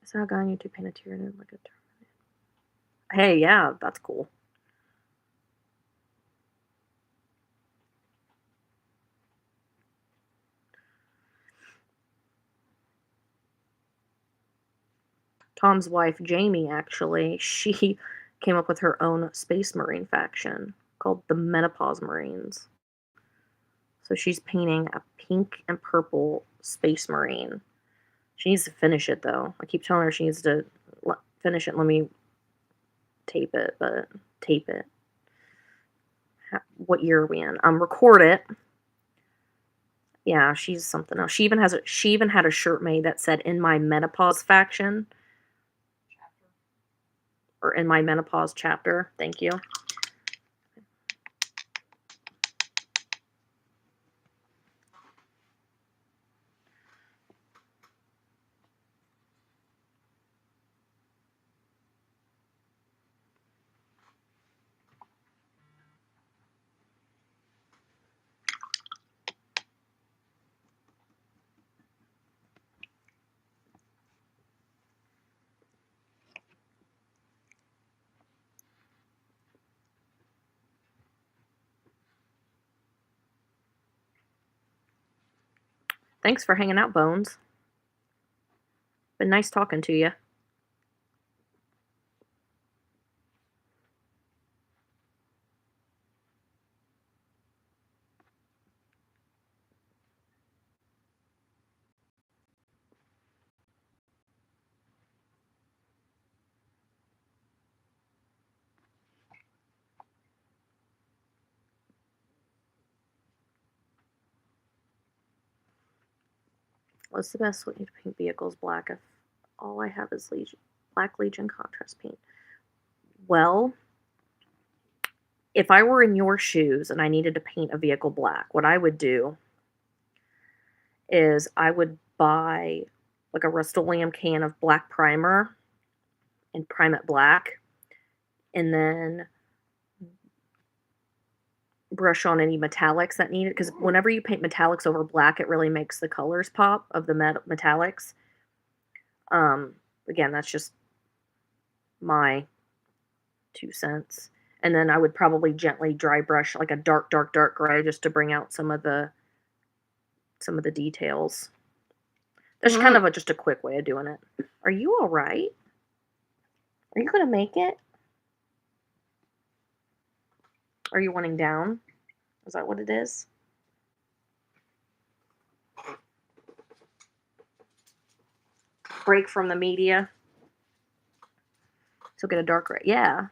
I saw a guy on YouTube paint a Tyranid like a Terminator. Hey, yeah, that's cool. Tom's wife, Jamie, actually, she came up with her own Space Marine faction called the Menopause Marines. So she's painting a pink and purple Space Marine. She needs to finish it, though. I keep telling her she needs to finish it and let me tape it, but tape it. What year are we in? Record it. Yeah, she's something else. She even had a shirt made that said "In my menopause faction" or "In my menopause chapter." Thank you. Thanks for hanging out, Bones. Been nice talking to you. What's the best way to paint vehicles black if all I have is Black Legion contrast paint? Well, if I were in your shoes and I needed to paint a vehicle black, what I would do is I would buy like a Rust-Oleum can of black primer and prime it black, and then brush on any metallics that need it. Because whenever you paint metallics over black, it really makes the colors pop of the metallics. Um, Again, that's just my 2 cents. And then I would probably gently dry brush like a dark, dark, dark gray just to bring out some of the details. That's kind of just a quick way of doing it. Are you all right? Are you gonna make it? Are you wanting down? Is that what it is? Break from the media. So get a dark gray. Yeah.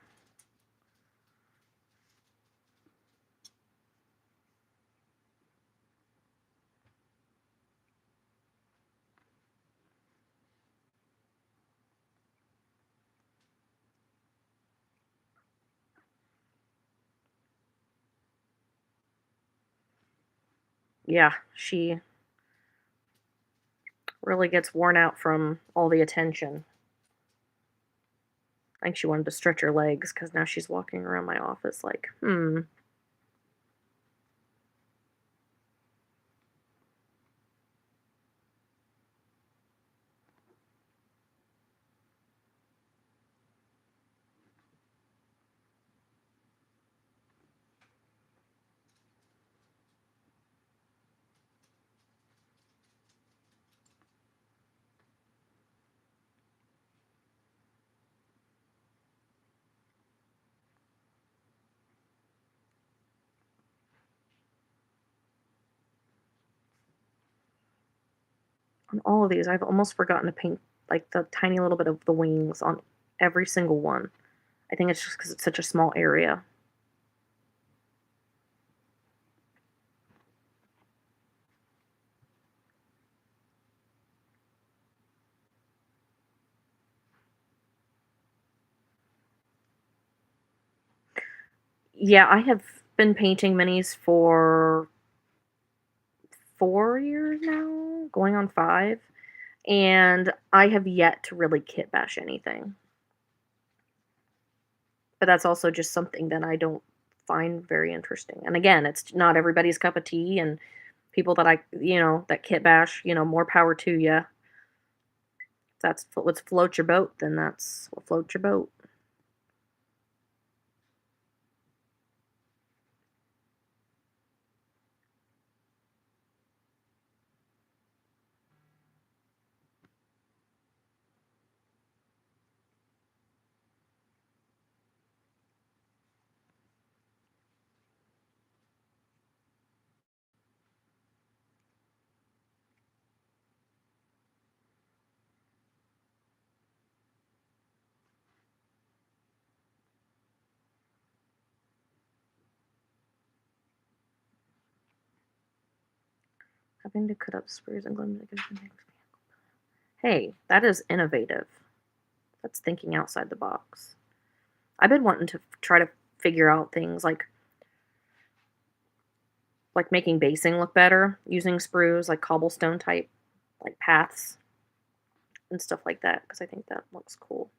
Yeah, she really gets worn out from all the attention. I think she wanted to stretch her legs because now she's walking around my office like, hmm. On all of these, I've almost forgotten to paint like the tiny little bit of the wings on every single one. I think it's just because it's such a small area. Yeah, I have been painting minis for 4 years now, going on 5, and I have yet to really kit bash anything. But that's also just something that I don't find very interesting. And again, it's not everybody's cup of tea, and people that that kit bash, more power to you. If that's what's float your boat, then that's what floats your boat. Having to cut up sprues and glue to Hey, that is innovative. That's thinking outside the box. I've been wanting to try to figure out things like making basing look better using sprues, like cobblestone type, like paths and stuff like that, because I think that looks cool.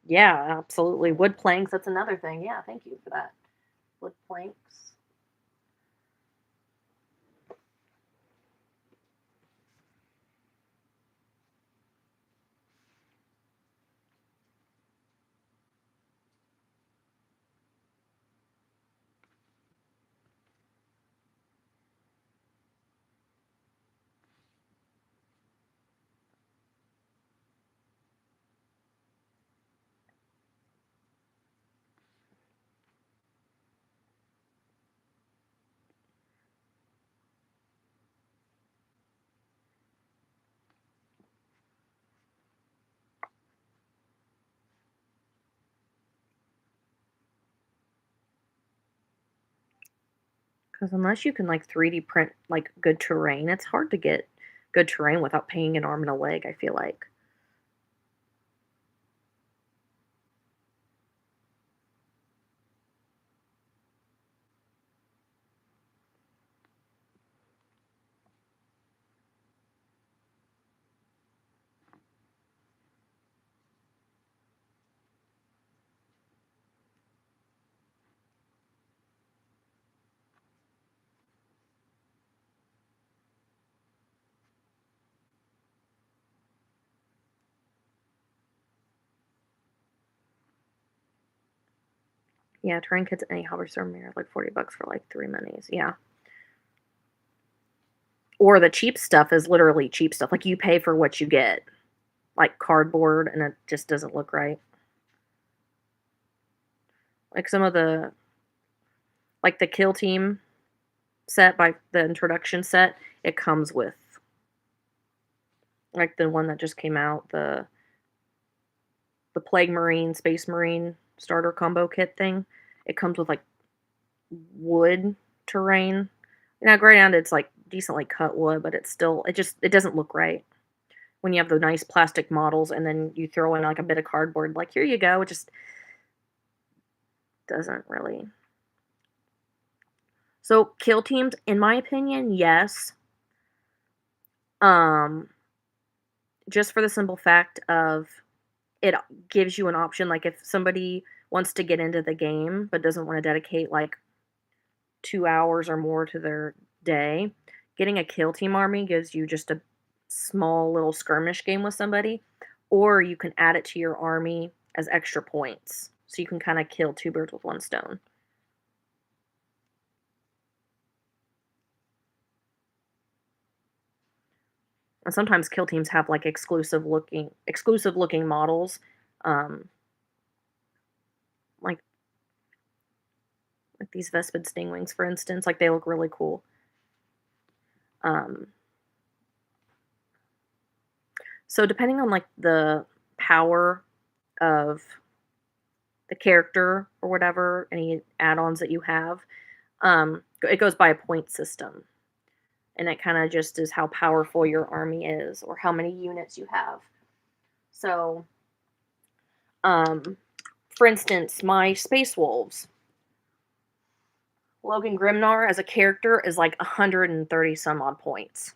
Yeah, absolutely. Wood planks, that's another thing. Yeah, thank you for that. Wood planks. Because unless you can, like, 3D print, like, good terrain, it's hard to get good terrain without paying an arm and a leg, I feel like. Yeah, terrain kits at any hobby store are like 40 bucks for, like, 3 minis, yeah. Or the cheap stuff is literally cheap stuff, like, you pay for what you get, like cardboard, and it just doesn't look right. Like, some of the like, the Kill Team set, by the introduction set, it comes with, like, the one that just came out, the Plague Marine, Space Marine starter combo kit thing. It comes with, like, wood terrain. Now, granted, it's, like, decently cut wood, but it's still it doesn't look right when you have the nice plastic models and then you throw in, like, a bit of cardboard, like, "Here you go." It just doesn't really. So, kill teams, in my opinion, yes. Um, just for the simple fact of it gives you an option, like, if somebody wants to get into the game but doesn't wanna dedicate, like, 2 hours or more to their day, getting a kill team army gives you just a small little skirmish game with somebody, or you can add it to your army as extra points, so you can kinda kill 2 birds with 1 stone. And sometimes kill teams have, like, exclusive looking models, um, like these Vespid Stingwings, for instance, like, they look really cool. Um, so depending on, like, the power of the character or whatever, any add-ons that you have, it goes by a point system, and it kinda just is how powerful your army is or how many units you have. So, um, for instance, my Space Wolves, Logan Grimnar as a character is like 130 some odd points.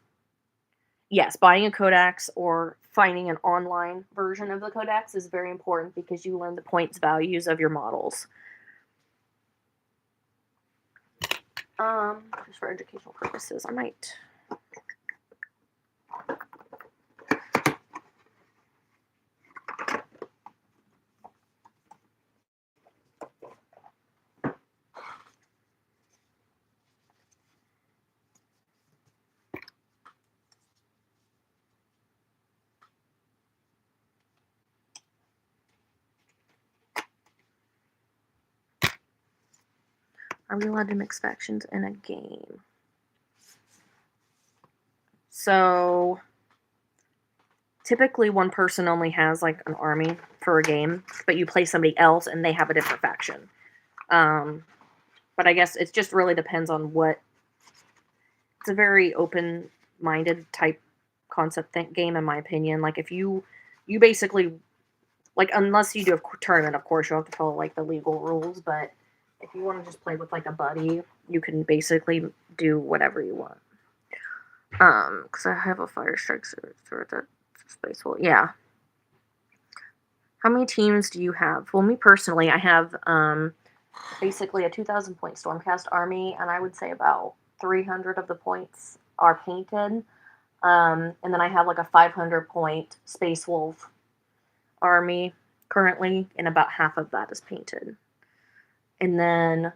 Yes, buying a codex or finding an online version of the codex is very important because you learn the points values of your models. Just for educational purposes, I might. Are we allowed to mix factions in a game? So typically one person only has like an army for a game, but you play somebody else and they have a different faction. Um, but I guess it just really depends on what. It's a very open-minded type concept game, in my opinion. Like if you basically like unless you do a tournament, of course you have to follow like the legal rules. But if you want to just play with like a buddy, you can basically do whatever you want. Because I have a fire strike sword that space will. Yeah. How many teams do you have? Well, me personally, I have basically a 2,000 point Stormcast army, and I would say about 300 of the points are painted. And then I have like a 500 point Space Wolf army currently, and about half of that is painted. And then,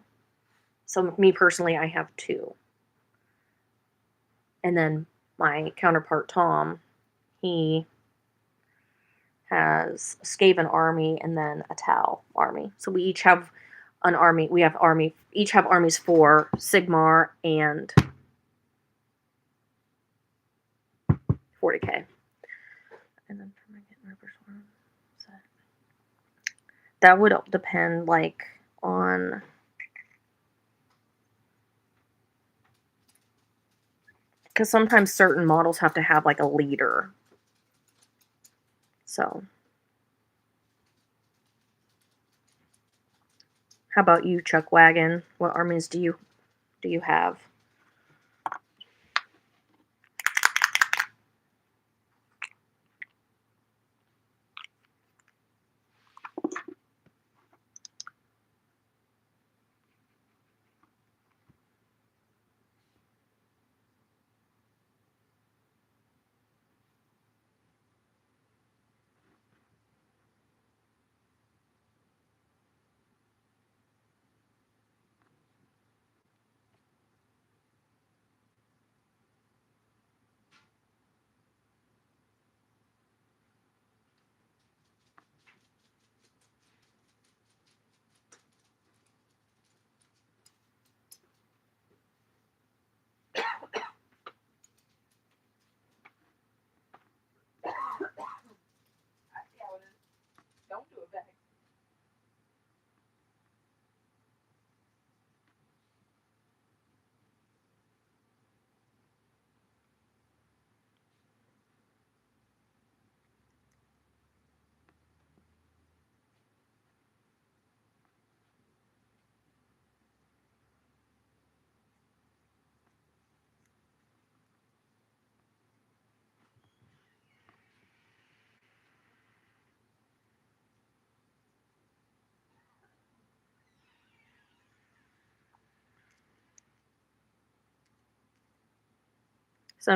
so me personally, I have 2. And then my counterpart Tom, he has a Skaven army and then a Tau army. So we each have an army. We have each have armies for Sigmar and 40k. And then for my that would depend like on Because sometimes certain models have to have, like, a leader. So, how about you, Chuck Wagon? What armies do you have?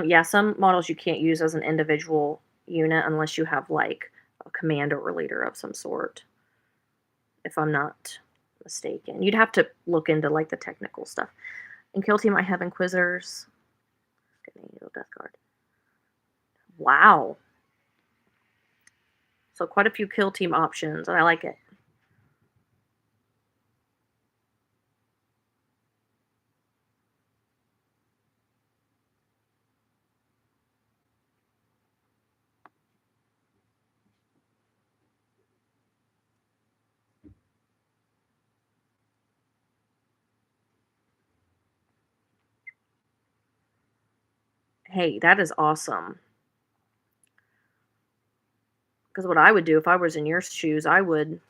Yeah, some models you can't use as an individual unit unless you have, like, a commander or leader of some sort, if I'm not mistaken. You'd have to look into, like, the technical stuff. In Kill Team, I have Inquisitors. Death Guard. Wow. So quite a few Kill Team options, and I like it. Hey, that is awesome. Because what I would do if I was in your shoes, I would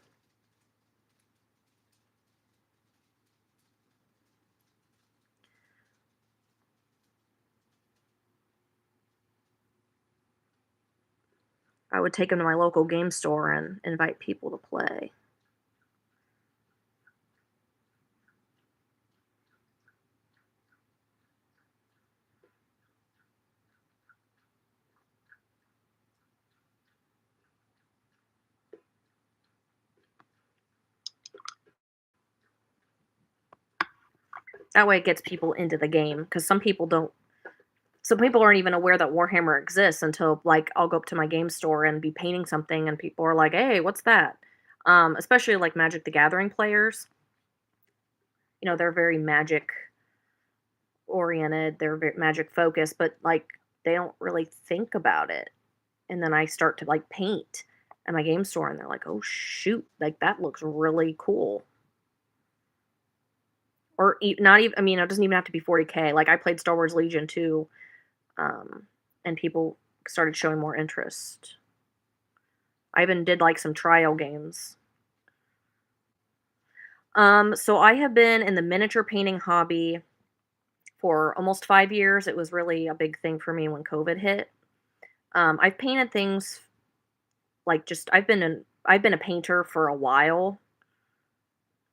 take them to my local game store and invite people to play. That way it gets people into the game, because some people aren't even aware that Warhammer exists until, like, I'll go up to my game store and be painting something and people are like, "Hey, what's that?" Especially, like, Magic the Gathering players, they're very magic oriented, they're magic focused, but, like, they don't really think about it. And then I start to, like, paint at my game store and they're like, "Oh, shoot, like, that looks really cool." Or not even, I mean, it doesn't even have to be 40K. Like, I played Star Wars Legion too, um, and people started showing more interest. I even did, like, some trial games. So I have been in the miniature painting hobby for almost 5 years. It was really a big thing for me when COVID hit. I've painted things like, just I've been a painter for a while.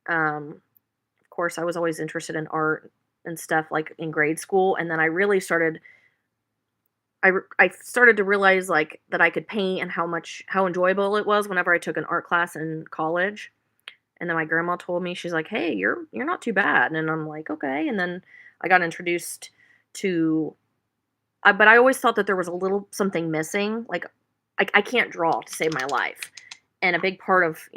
Of course, I was always interested in art and stuff, like, in grade school, and then I started to realize, like, that I could paint and how enjoyable it was whenever I took an art class in college. And then my grandma told me, she's like, "Hey, you're not too bad." And I'm like, "Okay." And then I got introduced to but I always thought that there was a little something missing. Like, I can't draw to save my life. And a big part of,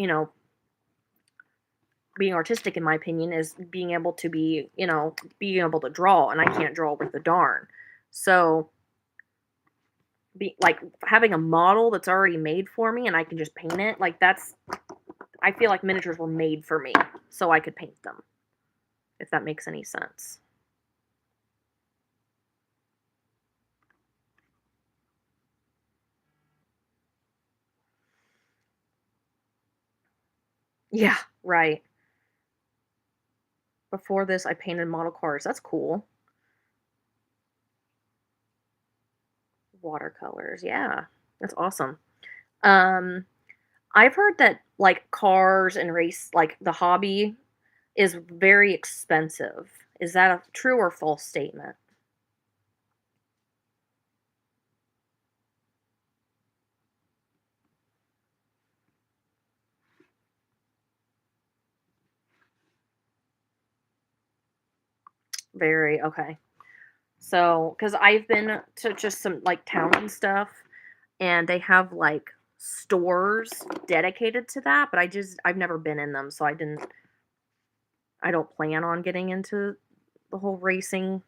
being artistic, in my opinion, is being able to draw, and I can't draw worth a darn. So, like, having a model that's already made for me and I can just paint it, like, I feel like miniatures were made for me so I could paint them, if that makes any sense. Yeah, right. Before this, I painted model cars. That's cool. Watercolors. Yeah, that's awesome. Um, I've heard that like cars and race, like the hobby, is very expensive. Is that a true or false statement? Very okay. So, because I've been to just some like town and stuff, and they have like stores dedicated to that, but I've never been in them, so I don't plan on getting into the whole racing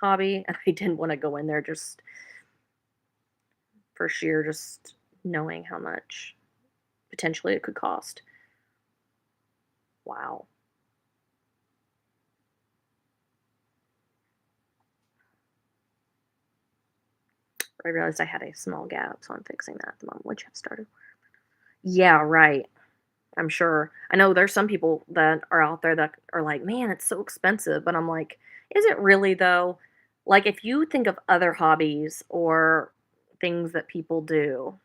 hobby, and I didn't want to go in there just for sheer just knowing how much potentially it could cost. Wow. I realized I had a small gap, so I'm fixing that at the moment. Which have started. Yeah, right. I'm sure. I know there's some people that are out there that are like, man, it's so expensive. But I'm like, is it really though? Like, if you think of other hobbies or things that people do,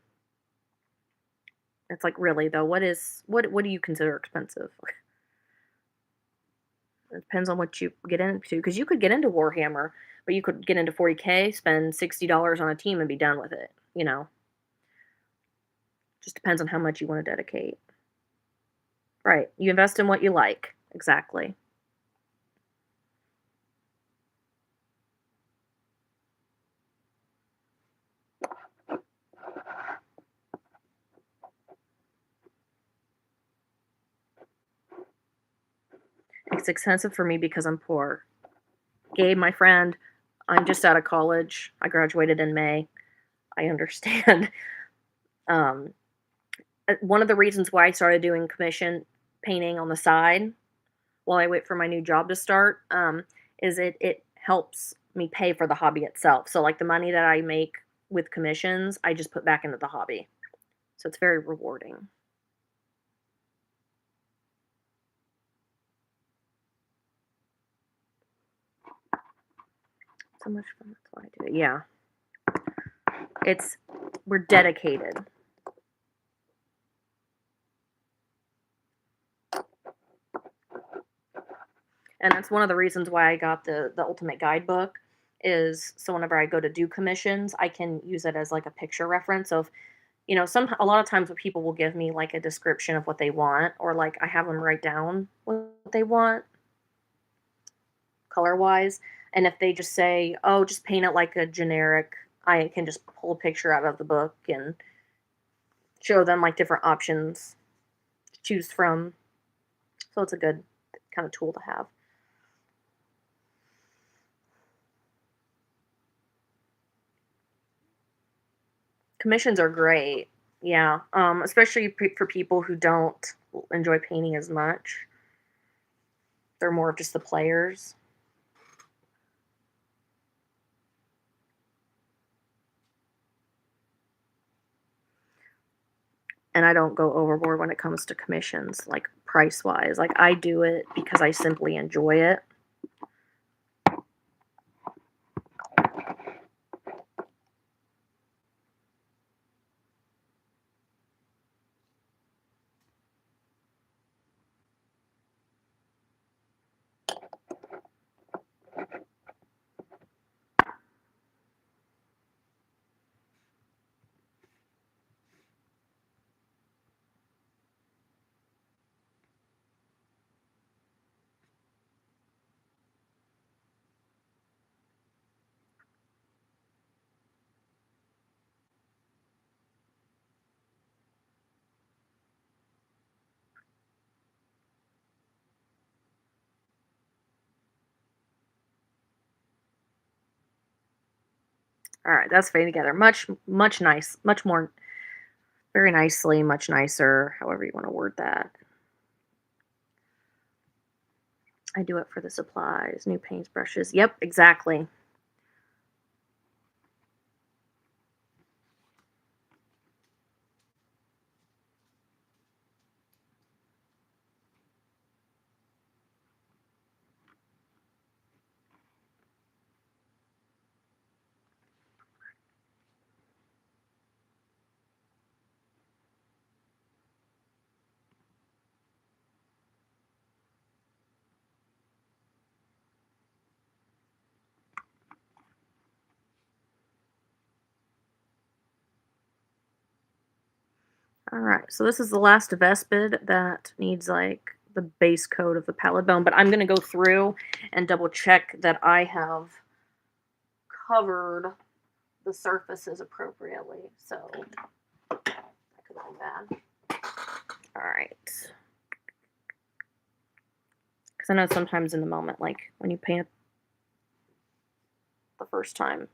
it's like, really though, what do you consider expensive? It depends on what you get into, because you could get into Warhammer, but you could get into 40K, spend $60 on a team and be done with it. Just depends on how much you want to dedicate. Right. You invest in what you like. Exactly. It's expensive for me because I'm poor. Gabe, my friend, I'm just out of college. I graduated in May. I understand. Um, One of the reasons why I started doing commission painting on the side while I wait for my new job to start, is it helps me pay for the hobby itself. So like the money that I make with commissions, I just put back into the hobby. So it's very rewarding. So much fun. That's why I do it. Yeah, it's we're dedicated. And that's one of the reasons why I got the ultimate guidebook, is so whenever I go to do commissions, I can use it as like a picture reference of, some a lot of times when people will give me like a description of what they want, or like I have them write down what they want color wise, and if they just say, "Oh, just paint it like a generic," I can just pull a picture out of the book and show them like different options to choose from. So it's a good kind of tool to have. Commissions are great. Yeah, especially for people who don't enjoy painting as much. They're more of just the players, and I don't go overboard when it comes to commissions, like price wise. Like I do it because I simply enjoy it. All right, that's fitting together. Much nice, much more, very nicely, much nicer. However you want to word that. I do it for the supplies, new paints, brushes. Yep, exactly. Alright, so this is the last Vespid that needs, like, the base coat of the pallid bone, but I'm gonna go through and double check that I have covered the surfaces appropriately, so that could be bad. Alright. Because I know sometimes in the moment, like, when you paint the first time,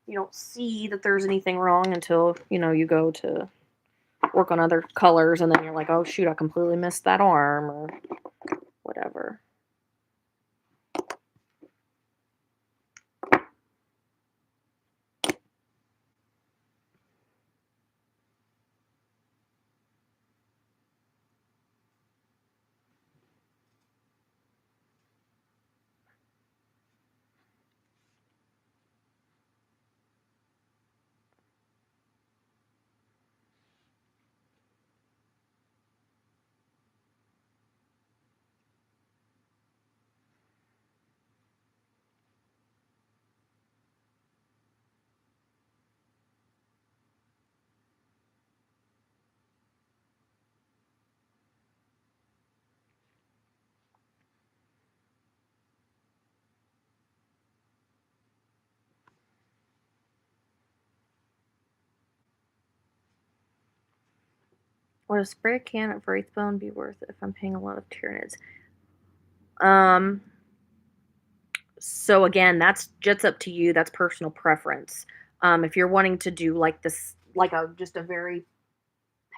you don't see that there's anything wrong until, you go to work on other colors, and then you're like, "Oh, shoot, I completely missed that arm," or whatever. Would a spray can of Wraithbone be worth it if I'm paying a lot of Tyranids? Um, so again, that's just up to you. That's personal preference. If you're wanting to do like this, like just a very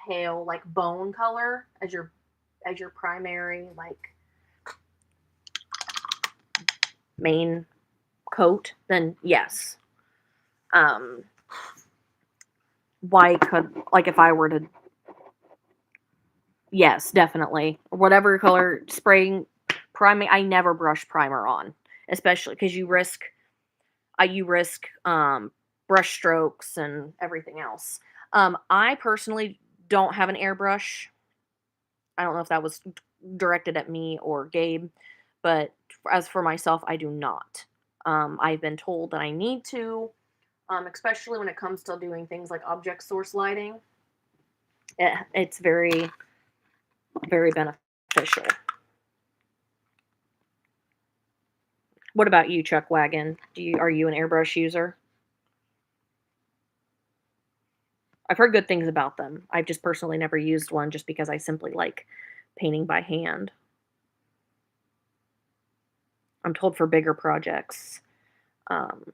pale, like bone color as your primary like main coat, then yes. Um, why could like if I were to yes, definitely. Whatever color spraying priming I never brush primer on, especially because you risk brush strokes and everything else. I personally don't have an airbrush. I don't know if that was directed at me or Gabe, but as for myself, I do not. I've been told that I need to, especially when it comes to doing things like object source lighting. It's very, very beneficial. What about you, Chuck Wagon? Are you an airbrush user? I've heard good things about them. I've just personally never used one just because I simply like painting by hand. I'm told for bigger projects, um,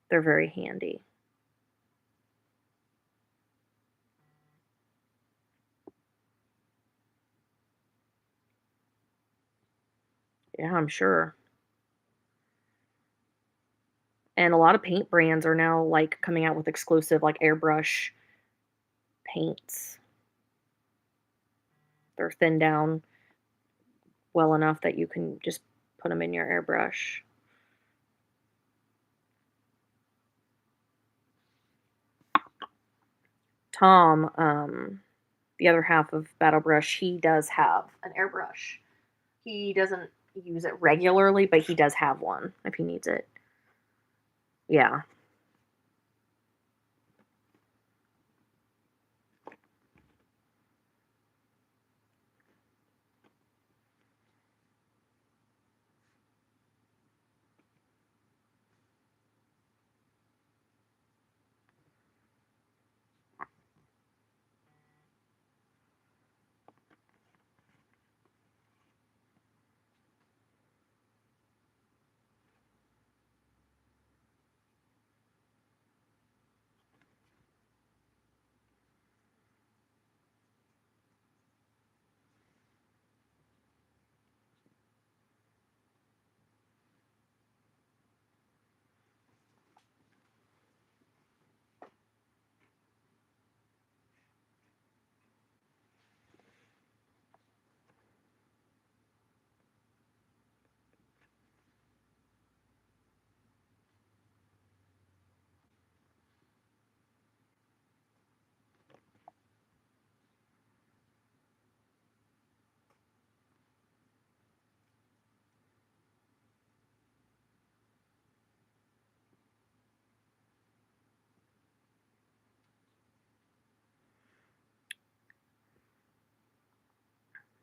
they're very handy. Yeah, I'm sure. And a lot of paint brands are now like coming out with exclusive like airbrush paints. They're thinned down well enough that you can just put them in your airbrush. Tom, the other half of Battlebrush, he does have an airbrush. He doesn't use it regularly, but he does have one if he needs it. Yeah.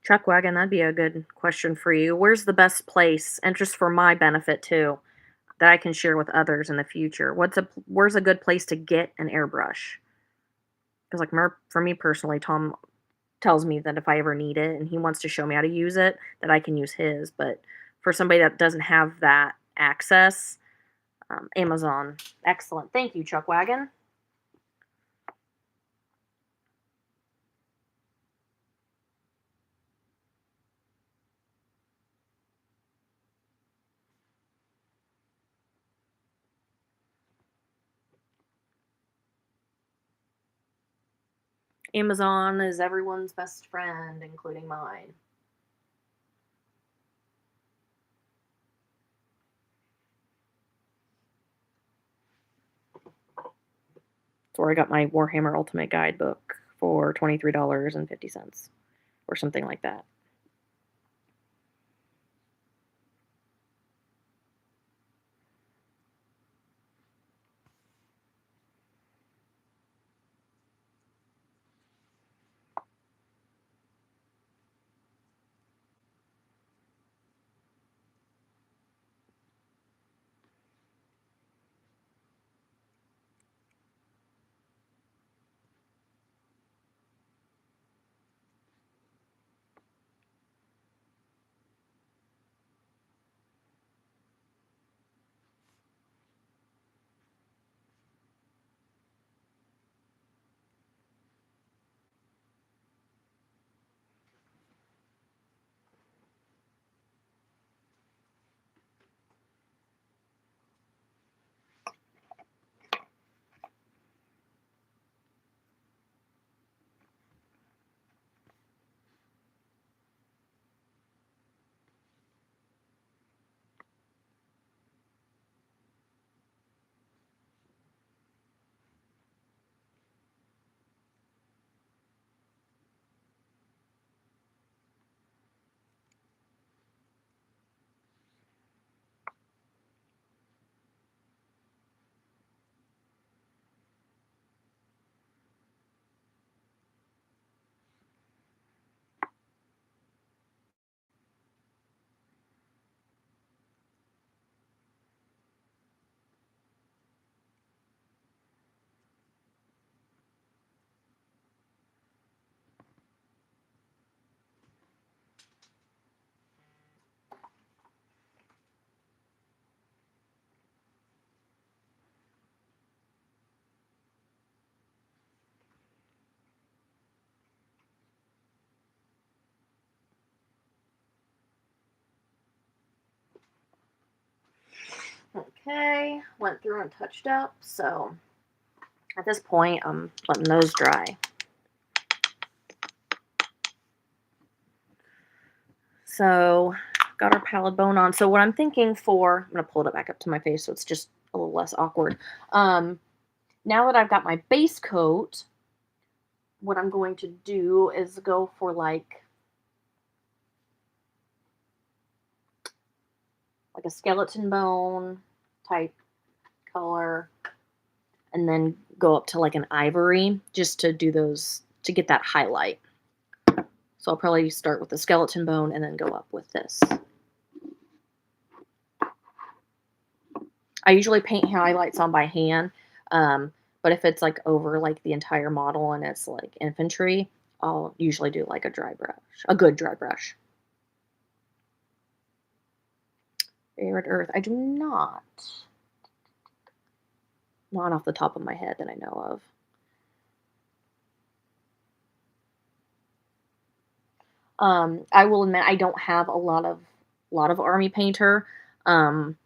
Chuck wagon, that'd be a good question for you. Where's the best place, and just for my benefit too, that I can share with others in the future? Where's a good place to get an airbrush? Because like for me personally, Tom tells me that if I ever need it and he wants to show me how to use it, that I can use his. But for somebody that doesn't have that access, Amazon. Excellent. Thank you, Chuck Wagon. Amazon is everyone's best friend, including mine. That's where I got my Warhammer Ultimate Guidebook for $23.50 or something like that. Okay, went through and touched up, so at this point, I'm letting those dry. So, got our pallid bone on. So what I'm thinking for, I'm going to pull it back up to my face so it's just a little less awkward. Now that I've got my base coat, what I'm going to do is go for like a skeleton bone type color, and then go up to like an ivory just to do those, to get that highlight. So I'll probably start with the skeleton bone and then go up with this. I usually paint highlights on by hand, but if it's like over like the entire model and it's like infantry, I'll usually do like a dry brush, a good dry brush. Favorite earth, I do not. Not off the top of my head that I know of. I will admit I don't have a lot of army painter. I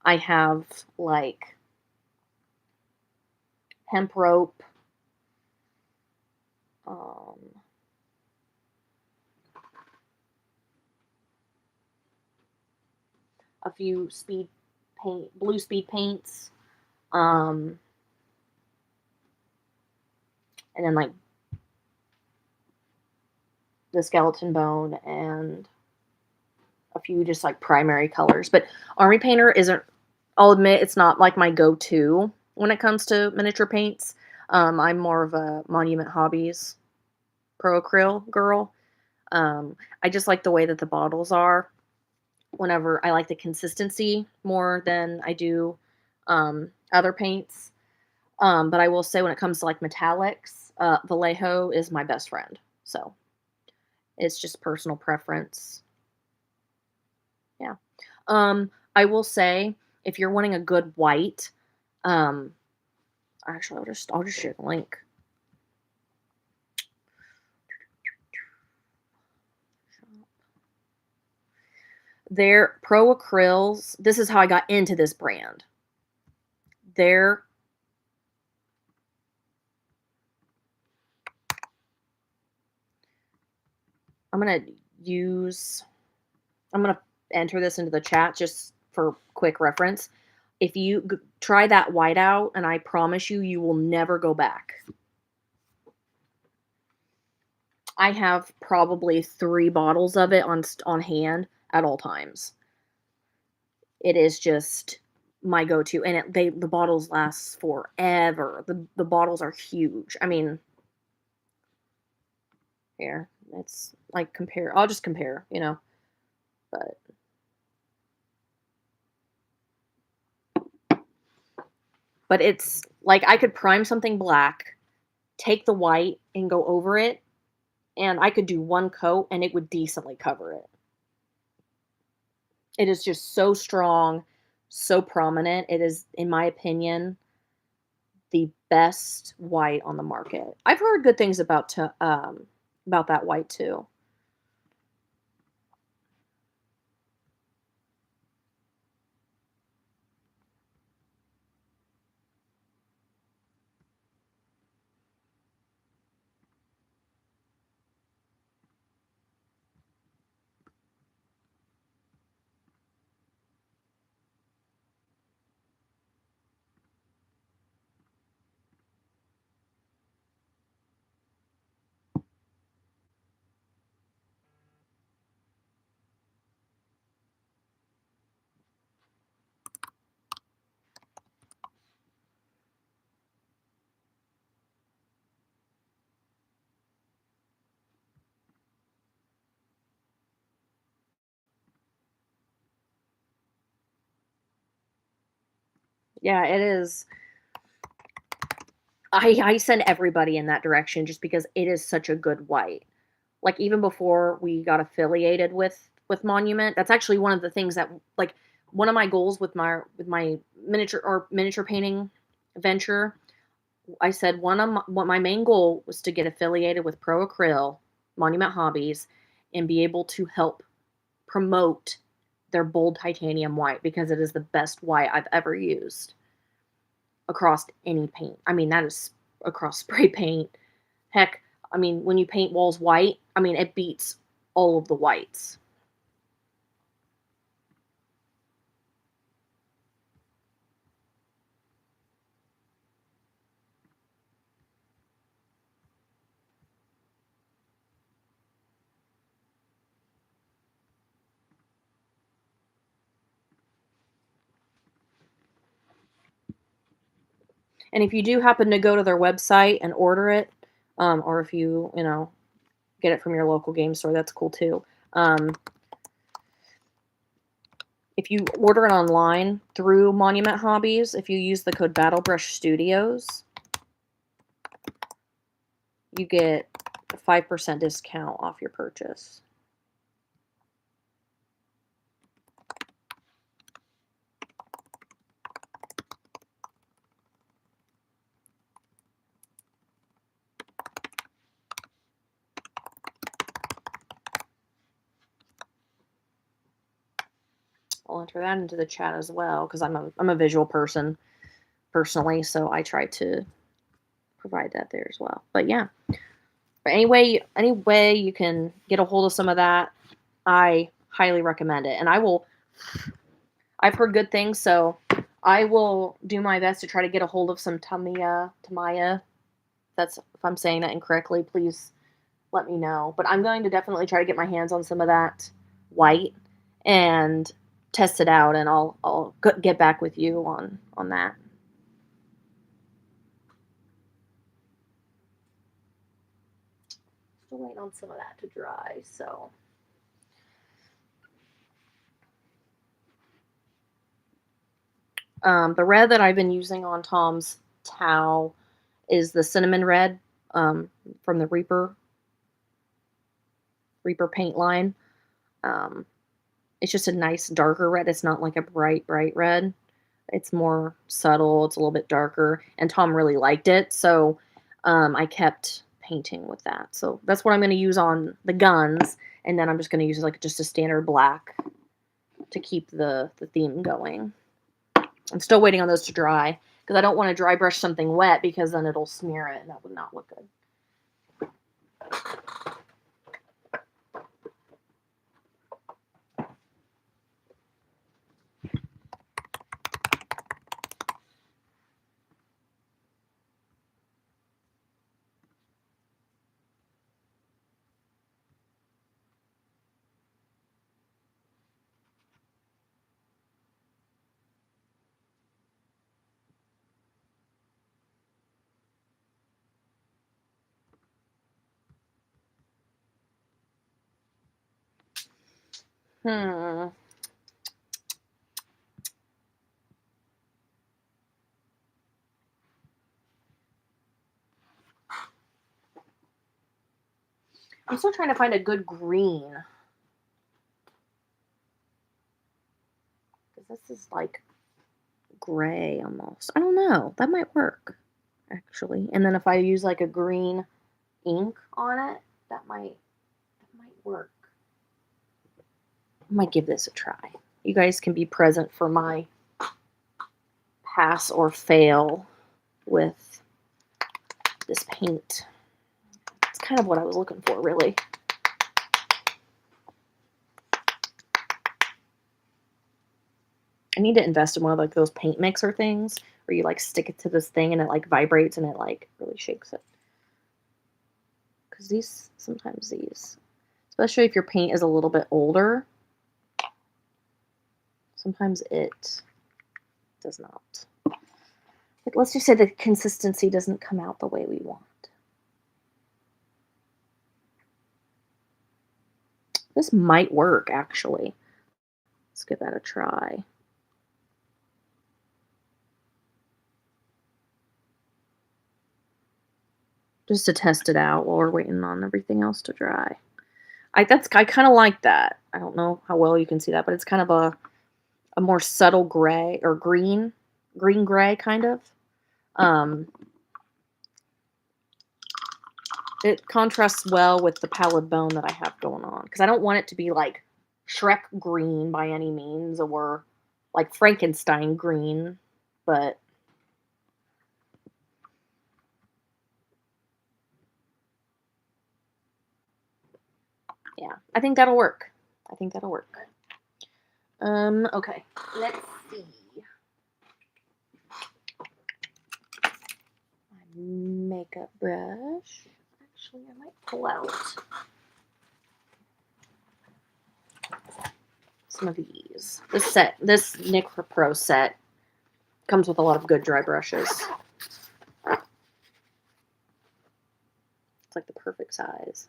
have like hemp rope, um, a few blue speed paints, and then like the skeleton bone and a few just like primary colors. But army painter isn't, I'll admit it's not like my go-to when it comes to miniature paints. I'm more of a Monument Hobbies Pro Acryl girl. I just like the way that the bottles are. Whenever I like the consistency more than I do other paints. But I will say when it comes to like metallics, Vallejo is my best friend. So it's just personal preference. Yeah. I will say if you're wanting a good white, um, actually I'll just share the link. Their Pro Acryls. This is how I got into this brand. Their I'm gonna use. I'm gonna enter this into the chat just for quick reference. If you try that white out, and I promise you, you will never go back. I have probably 3 bottles of it on hand at all times. It is just my go-to, and the bottles last forever. The bottles are huge. I mean, here, it's like compare. I'll just compare, but it's like I could prime something black, take the white and go over it, and I could do 1 coat and it would decently cover it. It is just so strong, so prominent. It is, in my opinion, the best white on the market. I've heard good things about that white too. Yeah, it is. I send everybody in that direction just because it is such a good white. Like even before we got affiliated with Monument, that's actually one of the things that like one of my goals with my miniature painting venture. I said what my main goal was to get affiliated with Pro Acryl, Monument Hobbies, and be able to help promote their bold titanium white because it is the best white I've ever used across any paint. I mean, that is across spray paint. Heck, I mean, when you paint walls white, I mean, it beats all of the whites. And if you do happen to go to their website and order it, or if you get it from your local game store, that's cool too. If you order it online through Monument Hobbies, if you use the code BattleBrush Studios, you get a 5% discount off your purchase. I'll enter that into the chat as well because I'm a visual person personally, so I try to provide that there as well. But yeah, but any way you can get a hold of some of that, I highly recommend it. And I've heard good things, so I will do my best to try to get a hold of some Tamaya. If I'm saying that incorrectly, please let me know. But I'm going to definitely try to get my hands on some of that white and test it out, and I'll get back with you on that. Still waiting on some of that to dry, so. The red that I've been using on Tom's towel is the cinnamon red from the Reaper paint line. Um, it's just a nice darker red. It's not like a bright red. It's more subtle. It's a little bit darker. And Tom really liked it, so I kept painting with that. So that's what I'm going to use on the guns, and then I'm just going to use like just a standard black to keep the theme going. I'm still waiting on those to dry because I don't want to dry brush something wet because then it'll smear it and that would not look good. I'm still trying to find a good green. Because this is like gray almost. I don't know. That might work, actually. And then if I use like a green ink on it, that might work. I might give this a try. You guys can be present for my pass or fail with this paint. It's kind of what I was looking for, really. I need to invest in one of like those paint mixer things where you like stick it to this thing and it like vibrates and it like really shakes it. Because sometimes these, especially if your paint is a little bit older, sometimes it does not. Like, let's just say the consistency doesn't come out the way we want. This might work, actually. Let's give that a try. Just to test it out while we're waiting on everything else to dry. I kind of like that. I don't know how well you can see that, but it's kind of a more subtle gray or green gray kind of. It contrasts well with the pallid bone that I have going on because I don't want it to be like Shrek green by any means or like Frankenstein green, but yeah, I think that'll work. Okay, let's see. My makeup brush. Actually, I might pull out some of these. This Nick Pro set comes with a lot of good dry brushes. It's like the perfect size.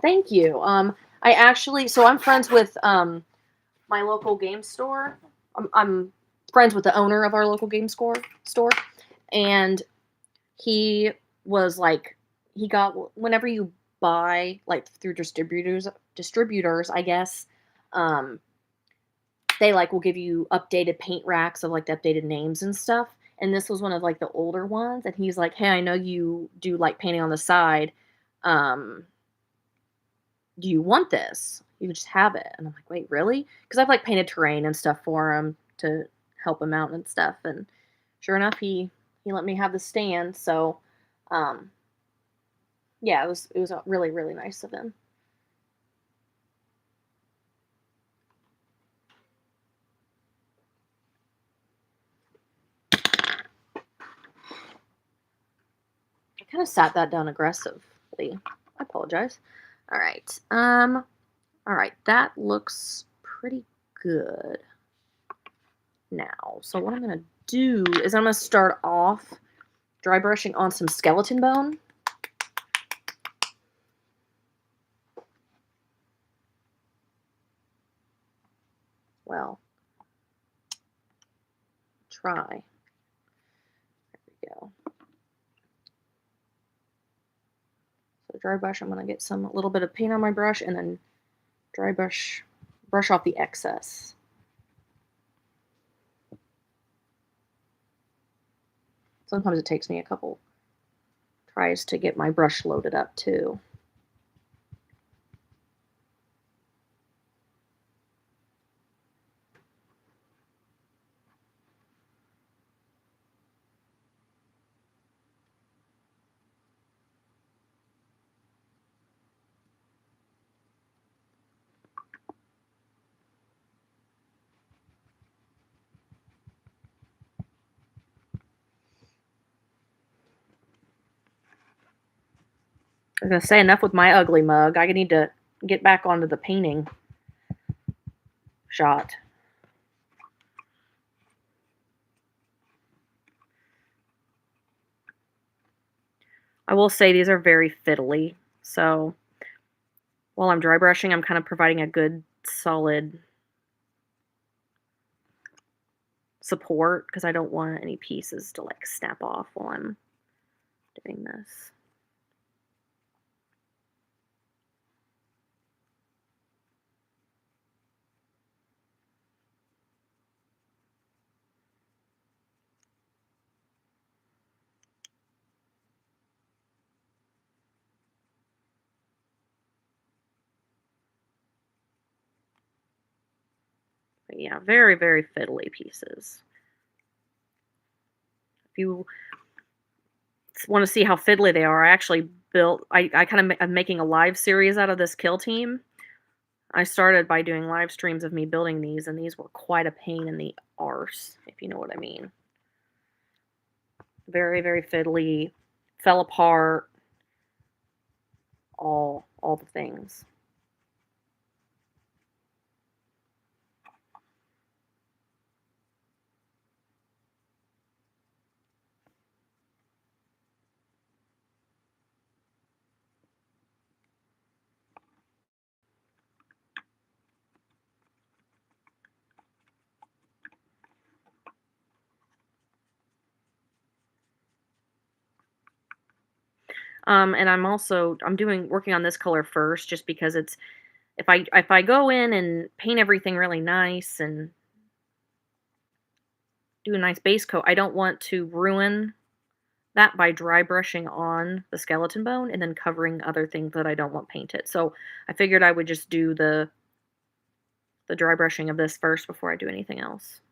Thank you. I'm friends with my local game store. I'm friends with the owner of our local game store, and he was like, he got, whenever you buy like through distributors, I guess, they like will give you updated paint racks of like the updated names and stuff. And this was one of like the older ones, and he's like, "Hey, I know you do like painting on the side. Do you want this? You can just have it." And I'm like, "Wait, really?" Because I've like painted terrain and stuff for him to help him out and stuff. And sure enough, he let me have the stand. So, yeah, it was really really nice of him. I kind of sat that down aggressively. I apologize. All right. All right. That looks pretty good now. So what I'm gonna do is I'm gonna start off dry brushing on some skeleton bone. Well, try. There we go. So dry brush, I'm going to get a little bit of paint on my brush and then dry brush off the excess. Sometimes it takes me a couple tries to get my brush loaded up too. I was going to say, enough with my ugly mug. I need to get back onto the painting shot. I will say these are very fiddly, so while I'm dry brushing, I'm kind of providing a good solid support because I don't want any pieces to like snap off while I'm doing this. But yeah, very, very fiddly pieces. If you want to see how fiddly they are, I actually I kind of am making a live series out of this kill team. I started by doing live streams of me building these, and these were quite a pain in the arse, if you know what I mean. Very, very fiddly, fell apart, all the things. And I'm working on this color first just because it's if I go in and paint everything really nice and do a nice base coat, I don't want to ruin that by dry brushing on the skeleton bone and then covering other things that I don't want painted. So I figured I would just do the dry brushing of this first before I do anything else.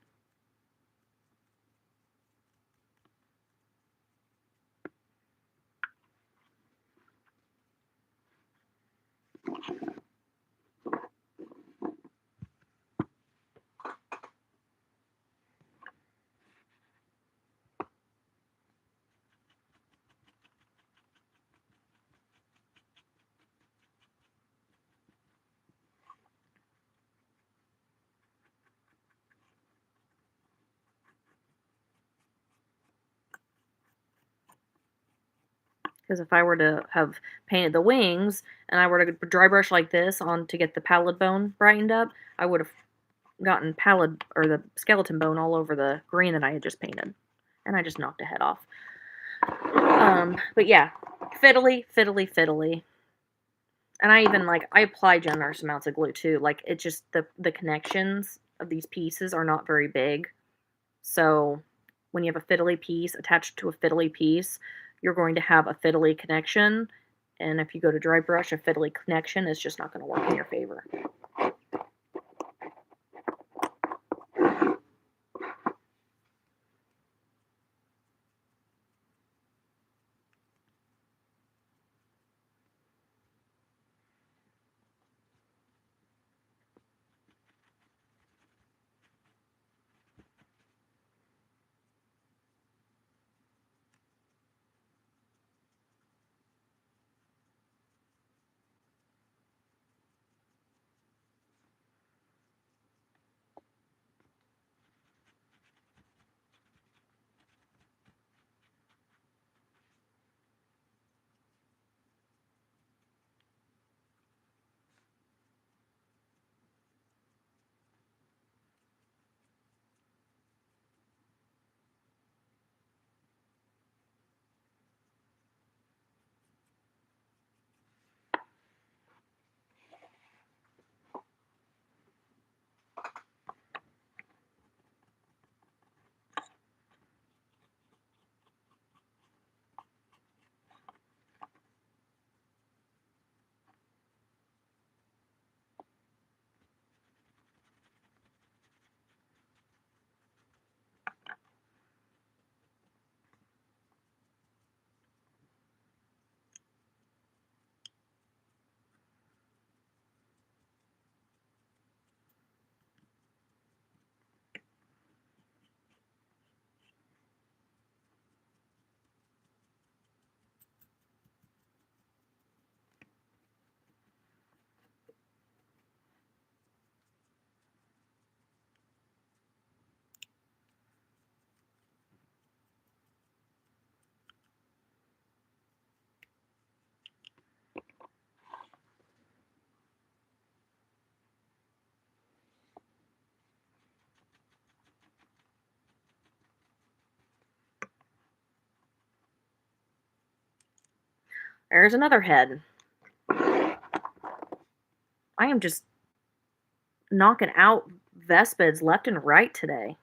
Because if I were to have painted the wings and I were to dry brush like this on to get the pallid bone brightened up, I would have gotten pallid or the skeleton bone all over the green that I had just painted. And I just knocked a head off. But yeah, fiddly, fiddly, fiddly. And I apply generous amounts of glue too. Like it just the connections of these pieces are not very big. So when you have a fiddly piece attached to a fiddly piece, you're going to have a fiddly connection. And if you go to dry brush, a fiddly connection is just not going to work in your favor. There's another head. I am just knocking out Vespids left and right today.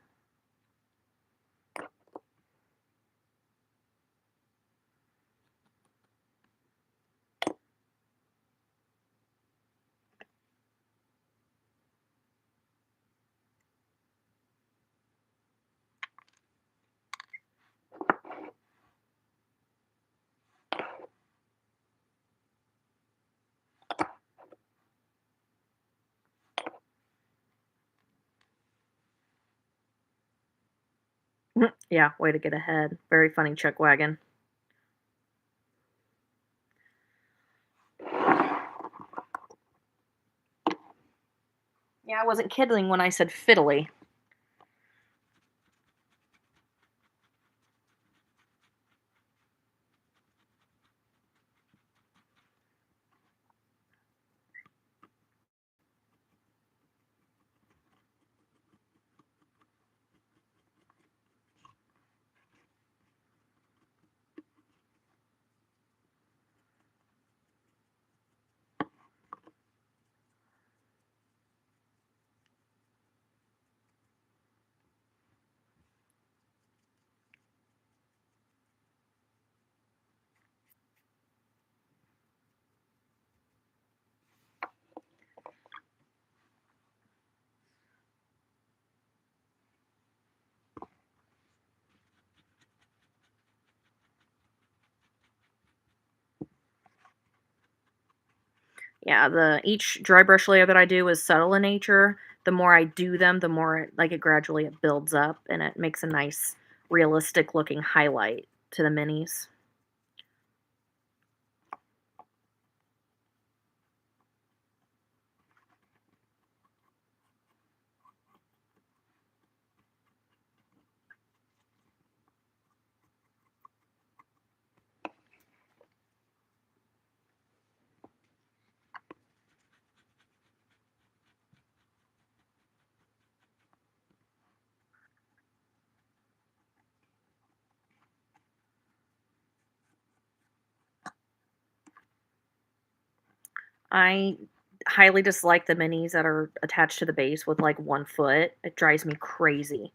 Yeah, way to get ahead. Very funny, Chuck Wagon. Yeah, I wasn't kidding when I said fiddly. Yeah, the each dry brush layer that I do is subtle in nature. The more I do them, the more it gradually it builds up and it makes a nice realistic looking highlight to the minis. I highly dislike the minis that are attached to the base with like 1 foot. It drives me crazy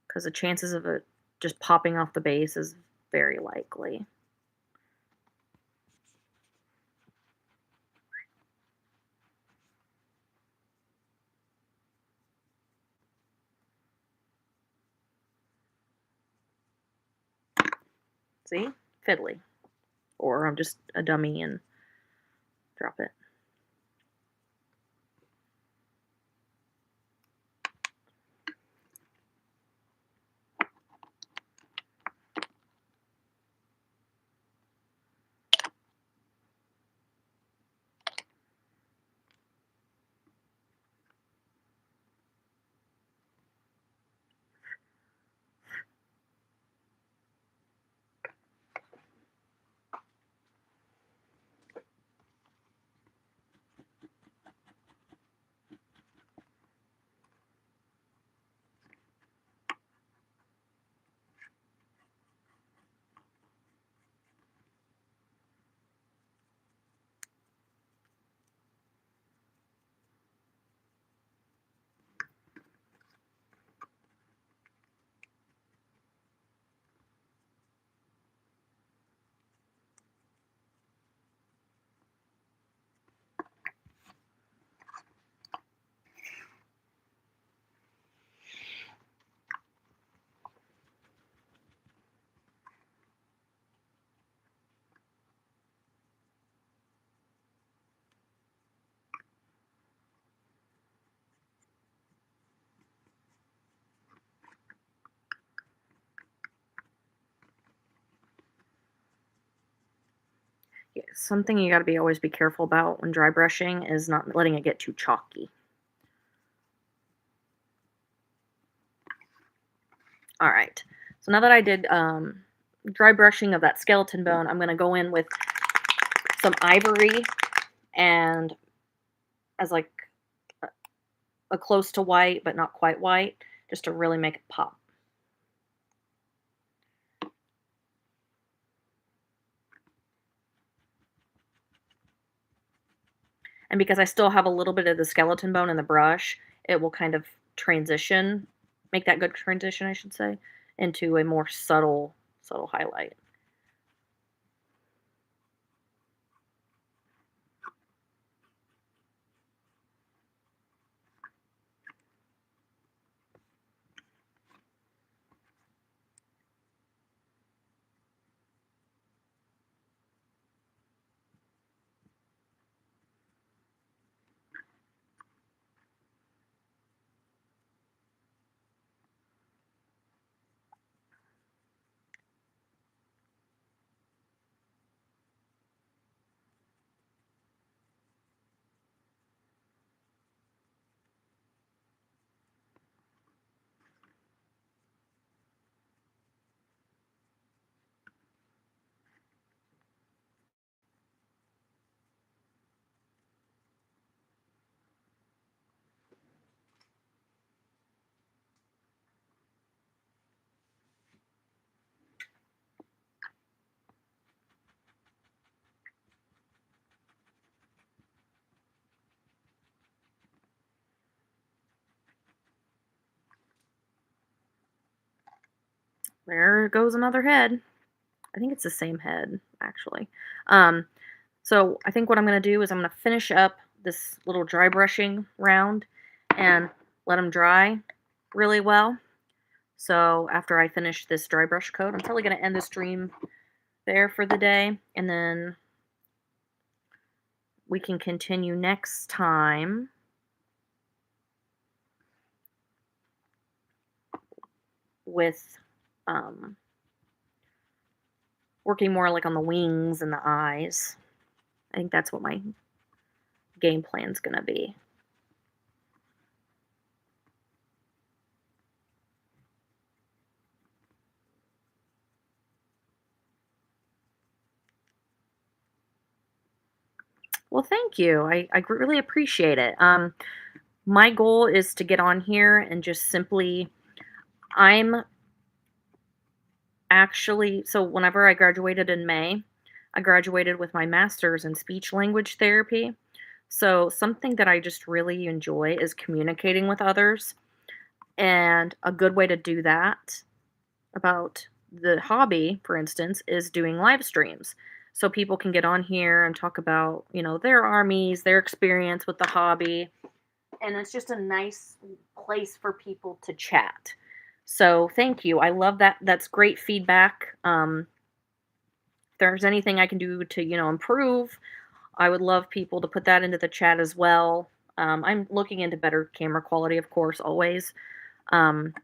because the chances of it just popping off the base is very likely. See? Fiddly. Or I'm just a dummy and drop it. Yeah, something you gotta be always be careful about when dry brushing is not letting it get too chalky. Alright. So now that I did dry brushing of that skeleton bone, I'm gonna go in with some ivory and as like a close to white, but not quite white, just to really make it pop. And because I still have a little bit of the skeleton bone in the brush, it will kind of transition, make that good transition, I should say, into a more subtle highlight. There goes another head. I think it's the same head, actually. Um, so I think what I'm going to do is I'm going to finish up this little dry brushing round and let them dry really well. So after I finish this dry brush coat, I'm probably going to end the stream there for the day, and then we can continue next time with um, working more like on the wings and the eyes. I think that's what my game plan's going to be. Well, thank you. I really appreciate it. My goal is to get on here and just simply, I'm actually, so whenever I graduated in May, I graduated with my master's in speech language therapy. So something that I just really enjoy is communicating with others. And a good way to do that about the hobby, for instance, is doing live streams. So people can get on here and talk about, their armies, their experience with the hobby. And it's just a nice place for people to chat. So thank you. I love that. That's great feedback. If there's anything I can do to, improve, I would love people to put that into the chat as well. I'm looking into better camera quality, of course, always. Um,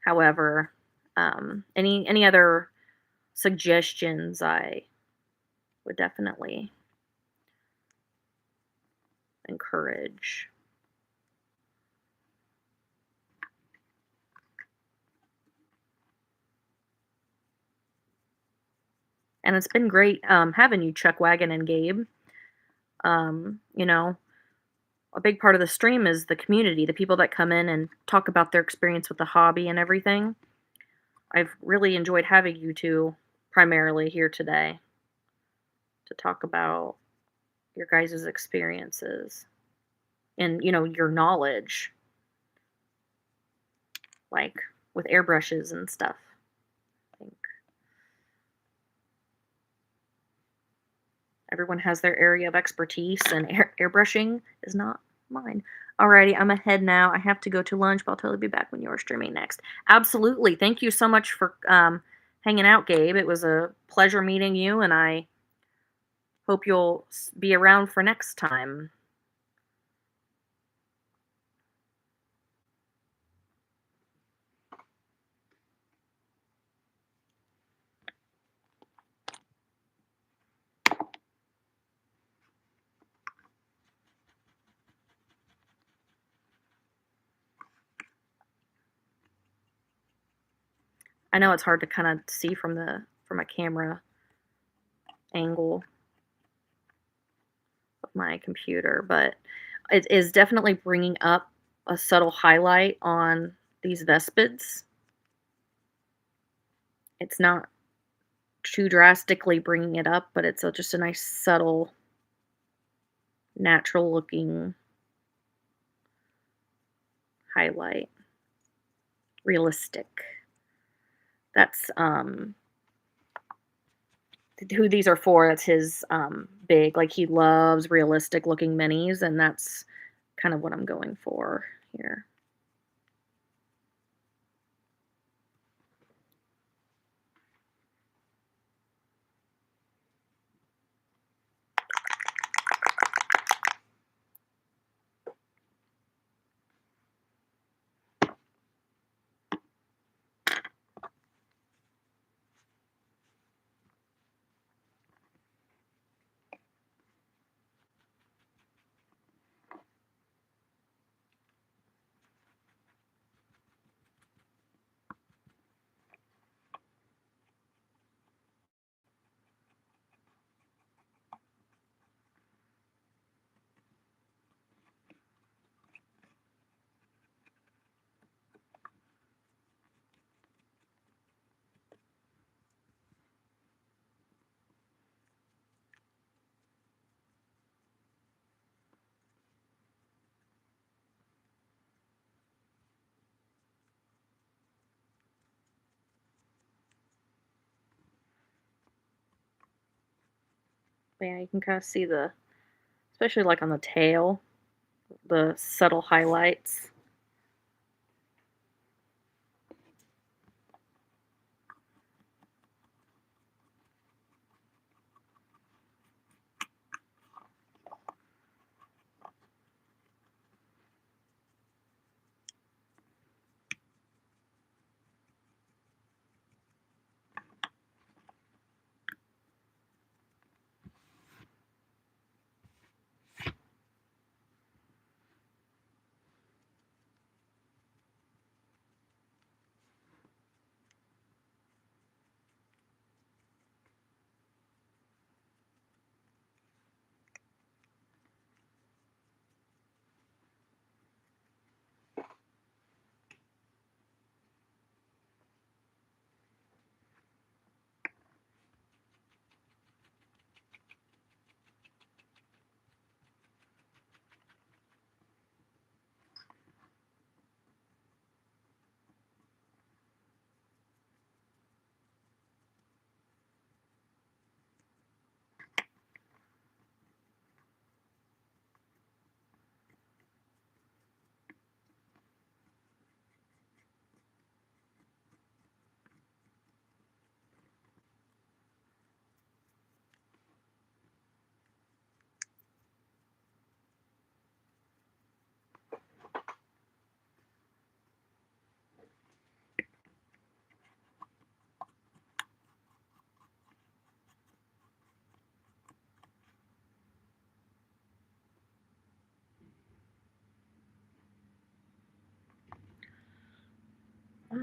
However, any other suggestions, I would definitely encourage. And it's been great having you, Chuck Wagon and Gabe. Um, you know, a big part of the stream is the community, the people that come in and talk about their experience with the hobby and everything. I've really enjoyed having you two primarily here today to talk about your guys' experiences and, your knowledge, like with airbrushes and stuff. I think everyone has their area of expertise, and airbrushing is not mine. Alrighty, I'm ahead now. I have to go to lunch, but I'll totally be back when you're streaming next. Absolutely. Thank you so much for hanging out, Gabe. It was a pleasure meeting you, and I hope you'll be around for next time. I know it's hard to kind of see from a camera angle of my computer, but it is definitely bringing up a subtle highlight on these Vespids. It's not too drastically bringing it up, but it's just a nice, subtle, natural looking highlight. Realistic. That's who these are for. It's his big, like, he loves realistic looking minis, and that's kind of what I'm going for here. But yeah, you can kind of see the, especially like on the tail, the subtle highlights.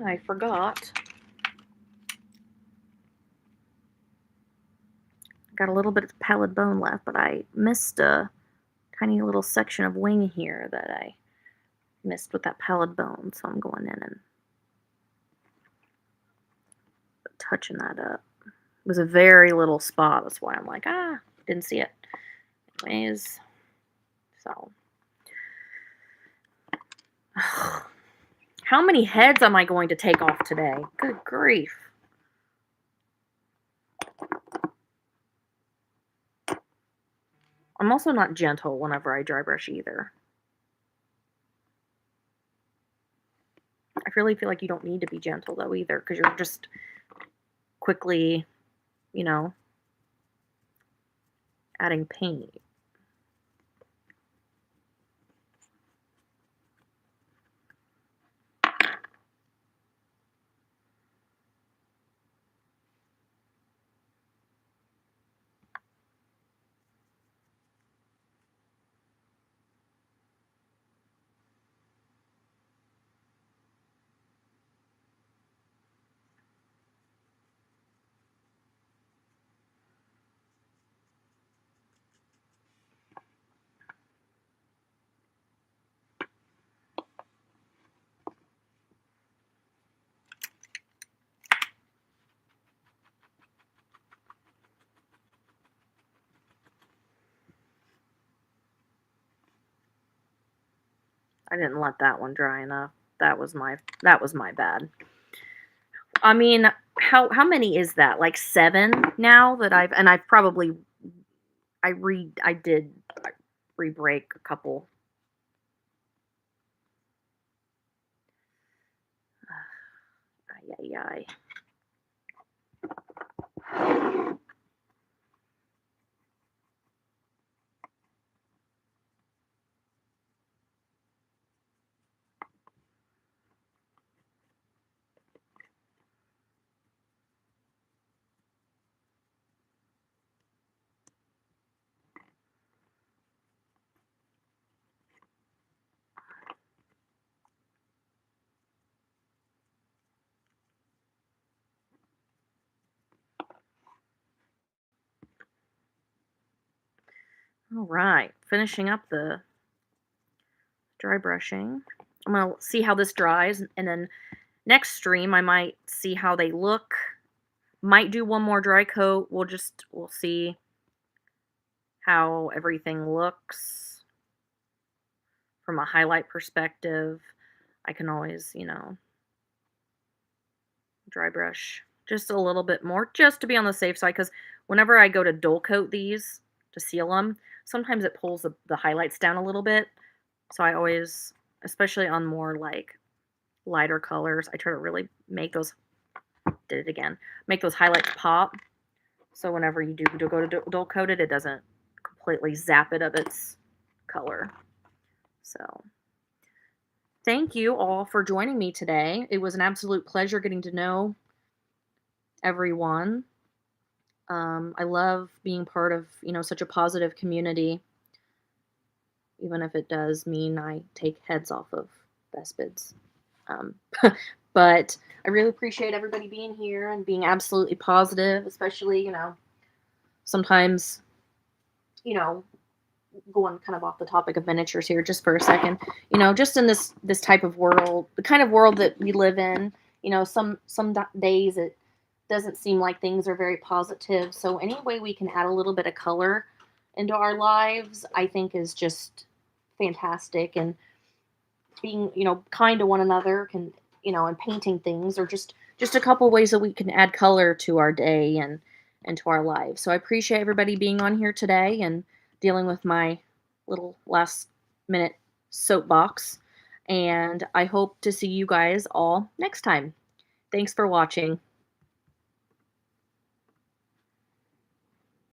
I forgot. Got a little bit of pallid bone left, but I missed a tiny little section of wing here that I missed with that pallid bone, so I'm going in and touching that up. It was a very little spot, that's why I'm like, didn't see it. Anyways, so. How many heads am I going to take off today? Good grief. I'm also not gentle whenever I dry brush either. I really feel like you don't need to be gentle though either, because you're just quickly, you know, adding paint. I didn't let that one dry enough. That was my bad. I mean, how many is that? Like 7 now that I've probably I did re-break a couple. Ay, ay, ay. All right, finishing up the dry brushing. I'm gonna see how this dries, and then next stream I might see how they look. Might do one more dry coat. We'll see how everything looks from a highlight perspective. I can always, dry brush just a little bit more just to be on the safe side, because whenever I go to dull coat these to seal them, sometimes it pulls the highlights down a little bit. So I always, especially on more like lighter colors, I try to really make those, did it again, make those highlights pop. So whenever you do go to dull coat it doesn't completely zap it of its color. So thank you all for joining me today. It was an absolute pleasure getting to know everyone. I love being part of, such a positive community, even if it does mean I take heads off of Vespids. Um, but I really appreciate everybody being here and being absolutely positive, especially, sometimes, you know, going kind of off the topic of miniatures here just for a second, just in this type of world, the kind of world that we live in, some days it doesn't seem like things are very positive. So any way we can add a little bit of color into our lives, I think is just fantastic. And being, kind to one another can, and painting things, or just a couple ways that we can add color to our day and to our lives. So I appreciate everybody being on here today and dealing with my little last minute soapbox. And I hope to see you guys all next time. Thanks for watching.